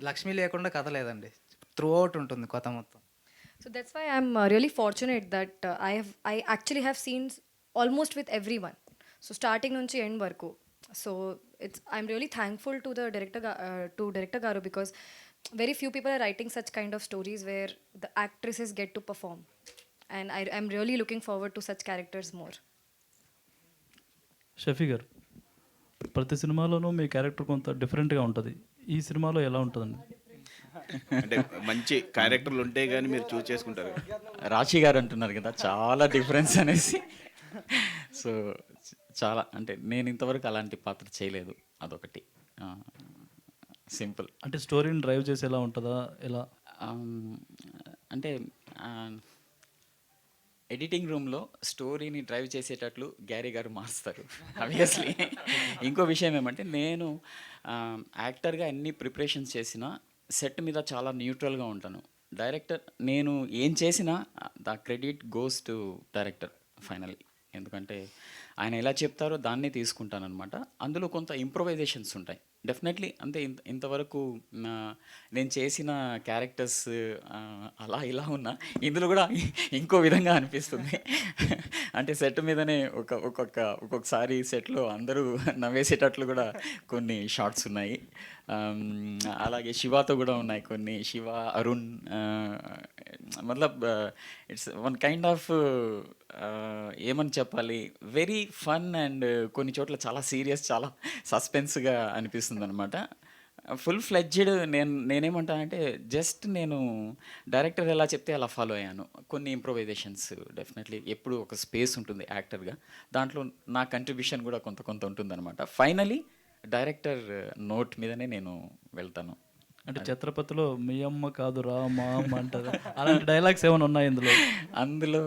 లక్ష్మి లేకుండా కథ లేదండి, త్రూ అవుట్ ఉంటుంది కథ మొత్తం. So that's why I'm really fortunate that I actually have scenes almost with everyone. So starting nunchi end varaku. So I'm really thankful to the director garu, because very few people are writing such kind of stories where the actresses get to perform, and I'm really looking forward to such characters more. Shafi గారు, ప్రతి సినిమాలోనూ మీ character కొంత డిఫరెంట్గా ఉంటుంది. ఈ సినిమాలో ఎలా ఉంటుందండి? అంటే మంచి క్యారెక్టర్లు ఉంటే కానీ మీరు చూస్ చేసుకుంటారు. రాశి గారు అంటున్నారు కదా చాలా డిఫరెన్స్ అనేసి. సో చాలా అంటే నేను ఇంతవరకు అలాంటి పాత్ర చేయలేదు, అదొకటి సింపుల్. అంటే స్టోరీని డ్రైవ్ చేసేలా ఉంటుందా ఎలా? అంటే ఎడిటింగ్ రూమ్లో స్టోరీని డ్రైవ్ చేసేటట్లు గ్యారీ గారు మారుస్తారు ఆబ్వియస్లీ. ఇంకో విషయం ఏమంటే, నేను యాక్టర్గా ఎన్ని ప్రిపరేషన్స్ చేసినా సెట్ మీద చాలా న్యూట్రల్గా ఉంటాను. డైరెక్టర్ నేను ఏం చేసినా the credit goes to director finally. ఎందుకంటే ఆయన ఎలా చెప్తారో దాన్నే తీసుకుంటానమాట. అందులో కొంత ఇంప్రొవైజేషన్స్ ఉంటాయి డెఫినెట్లీ. అంటే ఇంతవరకు నేను చేసిన క్యారెక్టర్స్ అలా ఇలా ఉన్నా ఇందులో కూడా ఇంకో విధంగా అనిపిస్తుంది. అంటే సెట్ మీదనే ఒక్కొక్కసారి సెట్లో అందరూ నవ్వేసేటట్లు కూడా కొన్ని షార్ట్స్ ఉన్నాయి. అలాగే శివాతో కూడా ఉన్నాయి కొన్ని, శివ, అరుణ్. మతలబ్ ఇట్స్ వన్ కైండ్ ఆఫ్ ఏమని చెప్పాలి, వెరీ ఫన్ అండ్ కొన్ని చోట్ల చాలా సీరియస్, చాలా సస్పెన్స్గా అనిపిస్తుంది అనమాట. Full fledged. నేనేమంటానంటే జస్ట్ నేను డైరెక్టర్ ఎలా చెప్తే అలా ఫాలో అయ్యాను. కొన్ని ఇంప్రొవైజేషన్స్ డెఫినెట్లీ ఎప్పుడు ఒక స్పేస్ ఉంటుంది యాక్టర్గా, దాంట్లో నా కంట్రిబ్యూషన్ కూడా కొంత ఉంటుందన్నమాట. ఫైనలీ డైరెక్టర్ నోట్ మీదనే నేను వెళ్తాను. అంటే ఛత్రపతిలో మీ అమ్మ కాదు రా మా అమ్మ అంటారు, అలాంటి డైలాగ్స్ ఏమైనా ఉన్నాయి అందులో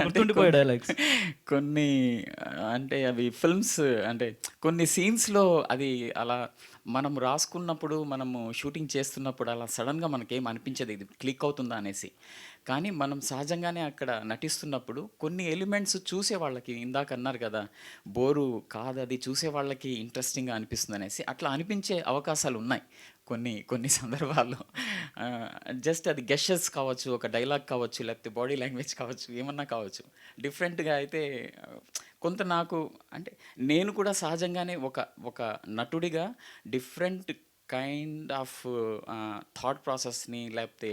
గుర్తుండిపోయే డైలాగ్స్? కొన్ని అంటే అవి ఫిల్మ్స్ అంటే కొన్ని సీన్స్లో అది అలా మనం రాసుకున్నప్పుడు, మనము షూటింగ్ చేస్తున్నప్పుడు అలా సడన్గా మనకేం అనిపించదు ఇది క్లిక్ అవుతుందా అనేసి. కానీ మనం సహజంగానే అక్కడ నటిస్తున్నప్పుడు కొన్ని ఎలిమెంట్స్ చూసే వాళ్ళకి, ఇందాక అన్నారు కదా బోరు కాదు అది చూసే వాళ్ళకి ఇంట్రెస్టింగ్గా అనిపిస్తుంది అనేసి, అట్లా అనిపించే అవకాశాలు ఉన్నాయి కొన్ని సందర్భాల్లో. జస్ట్ అది గెస్చర్స్ కావచ్చు, ఒక డైలాగ్ కావచ్చు, లేకపోతే బాడీ లాంగ్వేజ్ కావచ్చు, ఏమన్నా కావచ్చు. డిఫరెంట్గా అయితే కొంత నాకు అంటే నేను కూడా సహజంగానే ఒక నటుడిగా డిఫరెంట్ కైండ్ ఆఫ్ థాట్ ప్రాసెస్ని, లేకపోతే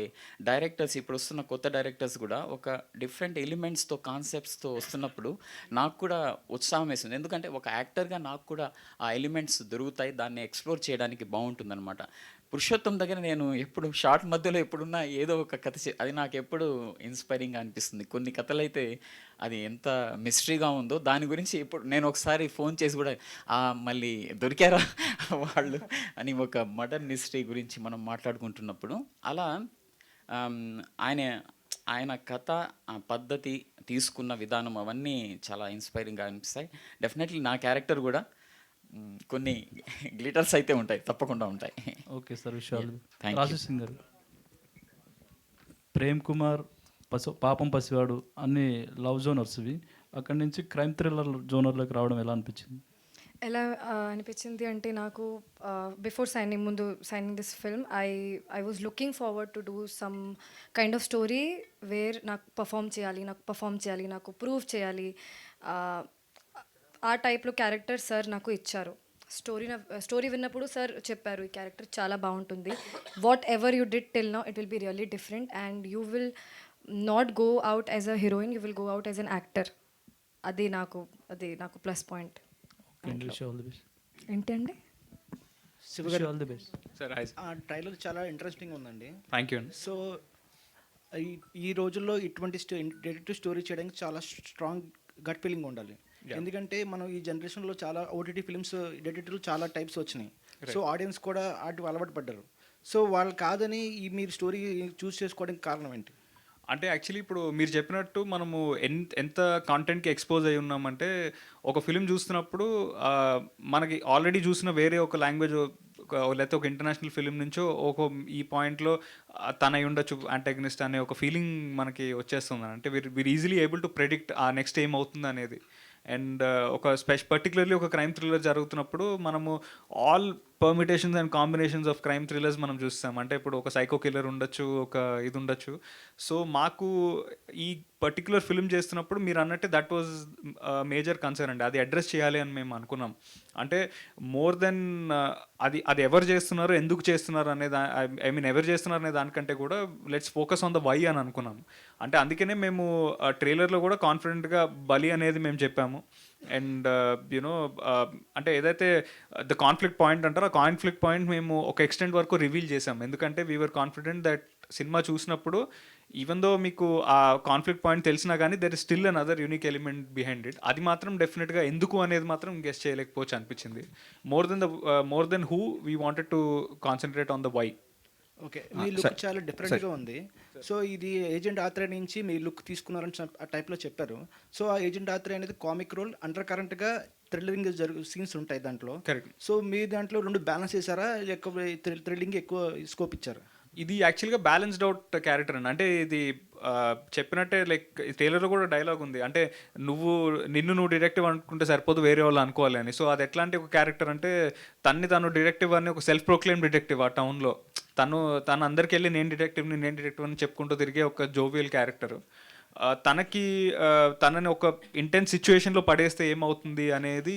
డైరెక్టర్స్ ఇప్పుడు వస్తున్న కొత్త డైరెక్టర్స్ కూడా ఒక డిఫరెంట్ ఎలిమెంట్స్తో, కాన్సెప్ట్స్తో వస్తున్నప్పుడు నాకు కూడా ఉత్సాహం వేస్తుంది. ఎందుకంటే ఒక యాక్టర్గా నాకు కూడా ఆ ఎలిమెంట్స్ దొరుకుతాయి, దాన్ని ఎక్స్ప్లోర్ చేయడానికి బాగుంటుందన్నమాట. పురుషోత్తం దగ్గర నేను ఎప్పుడు షార్ట్ మధ్యలో ఎప్పుడున్నా ఏదో ఒక కథ అది నాకు ఎప్పుడు ఇన్స్పైరింగ్గా అనిపిస్తుంది. కొన్ని కథలు అయితే అది ఎంత మిస్టరీగా ఉందో దాని గురించి ఇప్పుడు నేను ఒకసారి ఫోన్ చేసి కూడా మళ్ళీ దొరికారా వాళ్ళు అని ఒక మర్డర్ మిస్టరీ గురించి మనం మాట్లాడుకుంటున్నప్పుడు అలా ఆయన కథ, ఆ పద్ధతి, తీసుకున్న విధానం అవన్నీ చాలా ఇన్స్పైరింగ్గా అనిపిస్తాయి. డెఫినెట్లీ నా క్యారెక్టర్ కూడా కొన్ని గ్లిటర్స్ అయితే ఉంటాయి, తప్పకుండా ఉంటాయి. ఓకే సార్, విషయాలు. రాజేష్ సింగ్ గారు, ప్రేమ్ కుమార్, పాపం పసివాడు అన్ని లవ్ జోనర్స్ ఇవి, అక్కడి నుంచి క్రైమ్ థ్రిల్లర్ జోనర్లోకి రావడం ఎలా అనిపించింది? ఎలా అనిపించింది అంటే నాకు before signing this film I was looking forward to do some kind of story wear నాకు పర్ఫామ్ చేయాలి నాకు ప్రూవ్ చేయాలి, ఆ టైప్లో క్యారెక్టర్ సార్ నాకు ఇచ్చారు. స్టోరీ విన్నప్పుడు సార్ చెప్పారు ఈ క్యారెక్టర్ చాలా బాగుంటుంది, whatever you did till now it will be really different and you will not go out as a heroine, you will go out as an actor. అది నాకు plus point. ఏంటండి? All the best sir. Trailer చాలా interesting ఉందండి. Thank you అండి. So ఈ రోజుల్లో ఇటువంటి డెటెక్టివ్ story చేయడానికి చాలా స్ట్రాంగ్ గట్ ఫీలింగ్ ఉండాలి. ఎందుకంటే మనం ఈ జనరేషన్లో చాలా ఓటీటీ ఫిల్మ్స్ డెటెక్టివ్ చాలా టైప్స్ వచ్చినాయి. సో ఆడియన్స్ కూడా వాటి అలవాటు పడ్డారు. సో వాళ్ళు కాదని మీరు స్టోరీ చూస్ చేసుకోవడానికి కారణం ఏంటి? అంటే యాక్చువల్లీ ఇప్పుడు మీరు చెప్పినట్టు మనము ఎంత కాంటెంట్కి ఎక్స్పోజ్ అయి ఉన్నామంటే, ఒక ఫిలిం చూస్తున్నప్పుడు మనకి ఆల్రెడీ చూసిన వేరే ఒక లాంగ్వేజ్ లేకపోతే ఒక ఇంటర్నేషనల్ ఫిలిం నుంచో ఈ పాయింట్లో తన అయి ఉండొచ్చు యాంటాగనిస్ట్ అనే ఒక ఫీలింగ్ మనకి వచ్చేస్తుంది. అంటే వీరు ఈజీలీ ఏబుల్ టు ప్రెడిక్ట్ ఆ నెక్స్ట్ ఏం అవుతుంది అనేది. అండ్ ఒక పర్టికులర్లీ ఒక క్రైమ్ థ్రిల్లర్ జరుగుతున్నప్పుడు మనము all permutations and combinations of crime thrillers మనం చూస్తాం. అంటే ఇప్పుడు ఒక సైకో కిల్లర్ ఉండొచ్చు, ఒక ఇది ఉండొచ్చు. సో మాకు ఈ పర్టికులర్ ఫిల్మ్ చేస్తున్నప్పుడు మీరు అన్నట్టే దట్ వాజ్ మేజర్ కన్సర్న్ అండి. అది అడ్రస్ చేయాలి అని మేము అనుకున్నాం. అంటే మోర్ దెన్ అది ఎవరు చేస్తున్నారు, ఎందుకు చేస్తున్నారు అనే ఎవరు చేస్తున్నారు అనే దానికంటే కూడా let's focus on the why అని అనుకున్నాం. అంటే అందుకనే మేము ట్రైలర్లో కూడా కాన్ఫిడెంట్గా బలి అనేది మేము చెప్పాము. అండ్ యునో అంటే ఏదైతే ద కాన్ఫ్లిక్ట్ పాయింట్ అంటారో ఆ కాన్ఫ్లిక్ట్ పాయింట్ మేము ఒక ఎక్స్టెంట్ వరకు రివీల్ చేసాం. ఎందుకంటే వీఆర్ కాన్ఫిడెంట్ దట్ సినిమా చూసినప్పుడు ఈవెన్ దో మీకు ఆ కాన్ఫ్లిక్ట్ పాయింట్ తెలిసినా కానీ there is still an other unique element behind it. అది మాత్రం డెఫినెట్గా ఎందుకు అనేది మాత్రం గెస్ చేయలేకపోవచ్చు అనిపించింది. More than who we wanted to concentrate on the why. Okay, మీ లుక్ చాలా డిఫరెంట్గా ఉంది. సో ఇది ఏజెంట్ ఆత్రేయ నుంచి మీ లుక్ తీసుకున్నారని ఆ టైప్లో చెప్పారు. సో ఆ ఏజెంట్ ఆత్రేయ అనేది కామిక్ రోల్, అండర్ కరెంట్గా థ్రిల్లరింగ్ సీన్స్ ఉంటాయి దాంట్లో. కరెక్ట్. సో మీ దాంట్లో రెండు బ్యాలెన్స్ చేశారా, లేకపోతే థ్రిల్లింగ్ ఎక్కువ స్కోప్ ఇచ్చారా? ఇది యాక్చువల్గా బ్యాలెన్స్డ్ అవుట్ క్యారెక్టర్ అండి. అంటే ఇది చెప్పినట్టే లైక్ ట్రైలర్లో కూడా డైలాగ్ ఉంది. అంటే నిన్ను డిటెక్టివ్ అనుకుంటే సరిపోదు, వేరే వాళ్ళు అనుకోవాలి అని. సో అది ఎట్లాంటి ఒక క్యారెక్టర్ అంటే తను డిటెక్టివ్ అని ఒక సెల్ఫ్ ప్రొక్లెయిమ్ డిటెక్టివ్ ఆ టౌన్లో. తను అందరికి వెళ్ళి నేను డిటెక్టివ్ అని చెప్పుకుంటూ తిరిగే ఒక జోవియల్ క్యారెక్టర్. తనని ఒక ఇంటెన్స్ సిచ్యువేషన్లో పడేస్తే ఏమవుతుంది అనేది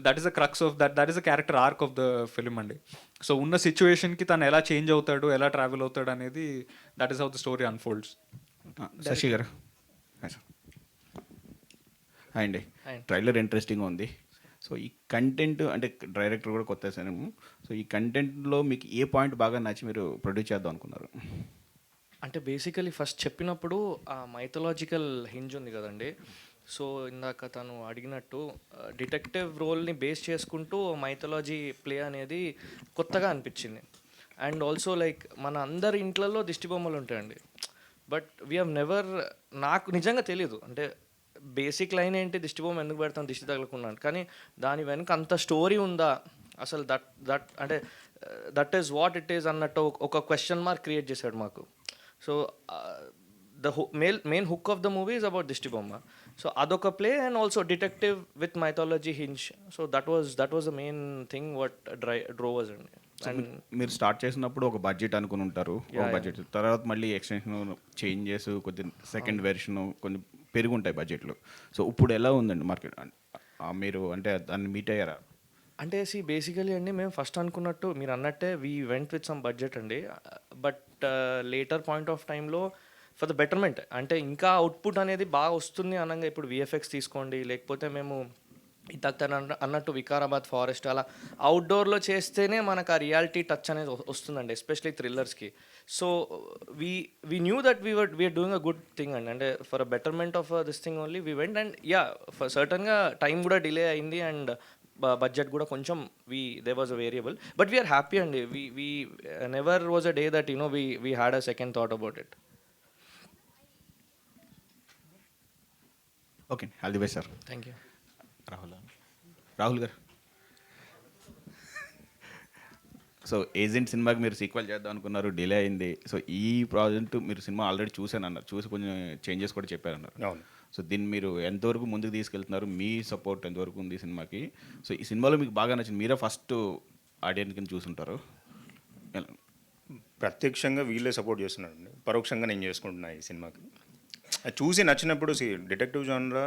that is the crux of that is the character arc of the film అండి. సో ఉన్న సిచ్యువేషన్కి తను ఎలా చేంజ్ అవుతాడు, ఎలా ట్రావెల్ అవుతాడు అనేది that is how the story unfolds. Shashi గారు హాయ్ అండి. ట్రైలర్ ఇంట్రెస్టింగ్గా ఉంది. సో ఈ కంటెంట్ అంటే డైరెక్టర్ కూడా కొత్త సినిమా. సో ఈ కంటెంట్లో మీకు ఏ పాయింట్ బాగా నచ్చి మీరు ప్రొడ్యూస్ చేద్దాం అనుకున్నారు? అంటే బేసికలీ ఫస్ట్ చెప్పినప్పుడు ఆ మైథలాజికల్ హింజ్ ఉంది కదండి. సో ఇందాక తను అడిగినట్టు డిటెక్టివ్ రోల్ని బేస్ చేసుకుంటూ మైథలాజీ ప్లే అనేది కొత్తగా అనిపించింది. అండ్ ఆల్సో లైక్ మన అందరి ఇంట్లలో దిష్టి బొమ్మలు ఉంటాయండి. బట్ వీ హ్యావ్ నెవర్, నాకు నిజంగా తెలీదు అంటే బేసిక్ లైన్ ఏంటి, దిష్టి బొమ్మ ఎందుకు పెడతాం దిష్టి తగలకుండా, కానీ దాని వెనుక అంత స్టోరీ ఉందా అసలు, అంటే that is what it is అన్నట్టు ఒక క్వశ్చన్ మార్క్ క్రియేట్ చేశాడు మాకు. So the main hook of the movie is about దిష్టి బొమ్మ. సో అదొక play and also detective with mythology hinge. So that was the main thing what drove us అండి. And మీరు start చేసినప్పుడు ఒక బడ్జెట్ అనుకుని ఉంటారు, ఒక బడ్జెట్ తర్వాత మళ్ళీ ఎక్స్టెన్షన్ చేంజెస్, కొద్ది సెకండ్ వెర్షన్ కొన్ని పెరుగుంటాయి బడ్జెట్లు. సో ఇప్పుడు ఎలా ఉందండి మార్కెట్? మీరు అంటే దాన్ని మీట్ అయ్యారా? అంటే బేసికలీ అండి మేము ఫస్ట్ అనుకున్నట్టు మీరు అన్నట్టే we went with some budget అండి. బట్ లేటర్ పాయింట్ ఆఫ్ టైంలో ఫర్ ద బెటర్మెంట్ అంటే ఇంకా అవుట్పుట్ అనేది బాగా వస్తుంది అనగా ఇప్పుడు విఎఫ్ఎక్స్ తీసుకోండి, లేకపోతే మేము ఇంతకు తను అన్నట్టు వికారాబాద్ ఫారెస్ట్ అలా అవుట్డోర్లో చేస్తేనే మనకు ఆ రియాలిటీ టచ్ అనేది వస్తుందండి, ఎస్పెషలీ థ్రిల్లర్స్కి. So we knew that we're doing a good thing అండి. అంటే for a betterment of this thing only we went. And for సర్టన్గా టైం కూడా డిలే అయింది అండ్ బడ్జెట్ కూడా కొంచెం they was a variable. But we're happy అండి. We never was a day that we had a second thought about it. Okay, all the best sir. Thank you. Rahul garu, so agent సినిమాకి మీరు sequel చేద్దాం అనుకున్నారు, delay అయింది. So ఈ project మీరు cinema already చూసాను అన్నారు, చూసి కొంచెం చేంజెస్ కూడా చెప్పారన్నారు. సో దీన్ని మీరు ఎంతవరకు ముందుకు తీసుకెళ్తున్నారు, మీ సపోర్ట్ ఎంతవరకు ఉంది ఈ సినిమాకి? సో ఈ సినిమాలో మీకు బాగా నచ్చింది, మీరే ఫస్ట్ ఆడియన్స్ కింద చూసుంటారు, ప్రత్యక్షంగా వీళ్ళే సపోర్ట్ చేస్తున్నారండి, పరోక్షంగా నేను చేసుకుంటున్నా ఈ సినిమాకి. అది చూసి నచ్చినప్పుడు డిటెక్టివ్ జానరా,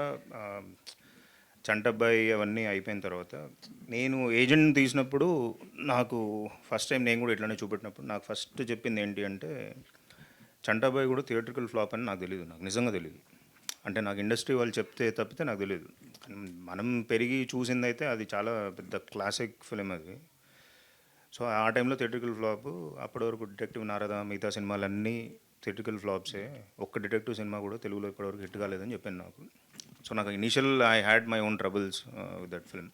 చంటబ్బాయి అవన్నీ అయిపోయిన తర్వాత నేను ఏజెంట్ తీసినప్పుడు నాకు ఫస్ట్ టైం నేను కూడా ఇట్లానే చూపెట్టినప్పుడు నాకు ఫస్ట్ చెప్పింది ఏంటి అంటే, చంటబ్బాయి కూడా థియేట్రికల్ ఫ్లాప్ అని నాకు తెలియదు, నాకు నిజంగా తెలియదు. అంటే నాకు ఇండస్ట్రీ వాళ్ళు చెప్తే తప్పితే నాకు తెలియదు. మనం పెరిగి చూసిందైతే అది చాలా పెద్ద క్లాసిక్ ఫిలిం అది. సో ఆ టైంలో థియేట్రికల్ ఫ్లాప్. అప్పటి వరకు డిటెక్టివ్ నారద మిగతా సినిమాలన్నీ థియేట్రికల్ ఫ్లాప్సే. ఒక్క డిటెక్టివ్ సినిమా కూడా తెలుగులో ఇప్పటివరకు హిట్ కాలేదని చెప్పాను నాకు. సో నాకు initial I had my own troubles with that film.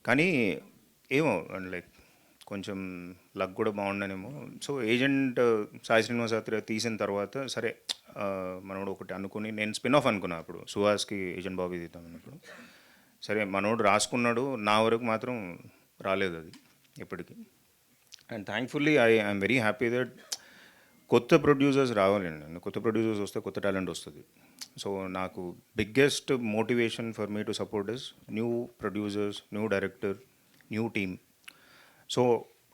కానీ ఏమో లైక్ కొంచెం లక్ కూడా బాగుండనేమో. సో ఏజెంట్ సాయి శ్రీనివాసాత్రి తీసిన తర్వాత సరే మనోడు ఒకటి అనుకుని, నేను స్పిన్ ఆఫ్ అనుకున్నా అప్పుడు సుహాస్కి ఏజెంట్ బాబీ తీద్దాం అన్నప్పుడు. సరే మనోడు రాసుకున్నాడు, నా వరకు మాత్రం రాలేదు అది ఇప్పటికీ. And thankfully I'm very happy that కొత్త ప్రొడ్యూసర్స్ రావాలండి. కొత్త ప్రొడ్యూసర్స్ వస్తే కొత్త టాలెంట్ వస్తుంది. సో నాకు biggest motivation for me to support is new producers, new director, new team. So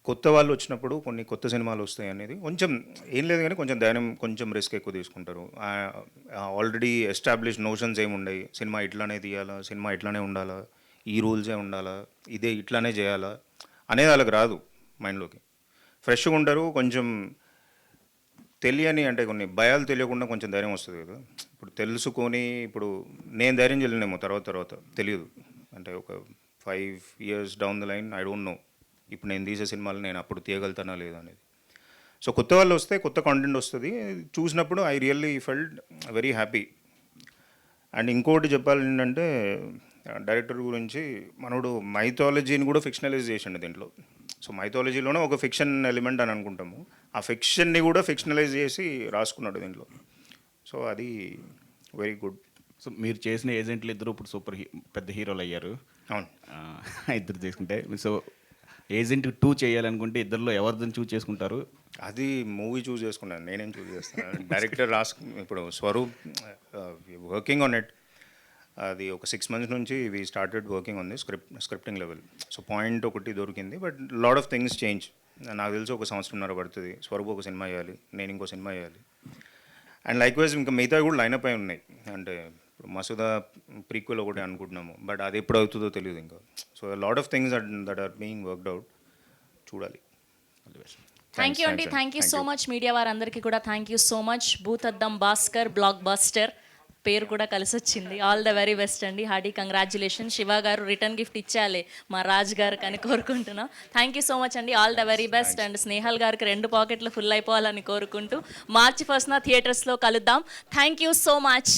కొత్త వాళ్ళు వచ్చినప్పుడు కొన్ని కొత్త సినిమాలు వస్తాయి అనేది కొంచెం ఏం లేదు కానీ కొంచెం ధైర్యం, కొంచెం రిస్క్ ఎక్కువ తీసుకుంటారు. ఆల్రెడీ ఎస్టాబ్లిష్ నోషన్స్ ఏమి ఉండవు, సినిమా ఇట్లానే తీయాలా, సినిమా ఇట్లానే ఉండాలా, ఈ రూల్సే ఉండాలా, ఇదే ఇట్లానే చేయాలా అనేది వాళ్ళకి రాదు మైండ్లోకి. ఫ్రెష్గా ఉంటారు. కొంచెం తెలియని అంటే కొన్ని భయాలు తెలియకుండా కొంచెం ధైర్యం వస్తుంది కదా. ఇప్పుడు తెలుసుకొని ఇప్పుడు నేను ధైర్యం చేయలేనేమో తర్వాత తెలియదు. అంటే ఒక 5 years down the line I don't know ఇప్పుడు నేను తీసే సినిమాలు నేను అప్పుడు తీయగలుగుతానా లేదా అనేది. సో కొత్త వాళ్ళు వస్తే కొత్త కాంటెంట్ వస్తుంది. చూసినప్పుడు I really felt very happy. And ఇంకోటి చెప్పాలి ఏంటంటే డైరెక్టర్ గురించి, మనోడు మైథాలజీని కూడా ఫిక్షనలైజ్ చేసిండు దీంట్లో. సో మైథాలజీలోనే ఒక ఫిక్షన్ ఎలిమెంట్ అని అనుకుంటాము, ఆ ఫిక్షన్ని కూడా ఫిక్షనలైజ్ చేసి రాసుకున్నాడు దీంట్లో. సో అది వెరీ గుడ్. సో మీరు చేసిన ఏజెంట్లు ఇద్దరు ఇప్పుడు పెద్ద హీరోలు అయ్యారు. అవును, ఇద్దరు చేసుకుంటే. సో ఏజెంట్ 2 చేయాలనుకుంటే ఇద్దరిలో ఎవరిదని చూస్ చేసుకుంటారు? అది మూవీ చూస్ చేసుకున్నాను, నేనేం చూస్ చేస్తాను. డైరెక్టర్ ఇప్పుడు స్వరూప్ వర్కింగ్ ఆన్ ఇట్. అది ఒక 6 months నుంచి we started working on the scripting level. So point ఒకటి దొరికింది, but lot of things change. నాకు తెలిసి ఒక 1.5 పడుతుంది. స్వరూప్ ఒక సినిమా చేయాలి, నేను ఇంకో సినిమా చేయాలి. అండ్ లైక్వైజ్ ఇంకా మిగతా కూడా లైనప్ అయి ఉన్నాయి. అంటే ఇప్పుడు మసూదా ప్రీక్వెల్ ఒకటి అనుకుంటున్నాము, బట్ అది ఎప్పుడు అవుతుందో తెలియదు ఇంకా. So lot of things that are being worked out. చూడాలి. థ్యాంక్ యూ అండి, thank you so much. Media వారందరికీ కూడా thank you so much. Bhoothaddam Bhaskar blockbuster పేరు కూడా కలిసి వచ్చింది. ఆల్ ద వెరీ బెస్ట్ అండి, hearty congratulation. Shiva garu return gift ఇచ్చేయాలి మా రాజ్ గారికి అని కోరుకుంటున్నాం. థ్యాంక్ యూ సో మచ్ అండి, all the very best. And Snehal గారికి 2 పాకెట్లు ఫుల్ అయిపోవాలని కోరుకుంటూ March 1st థియేటర్స్లో కలుద్దాం. Thank you so much.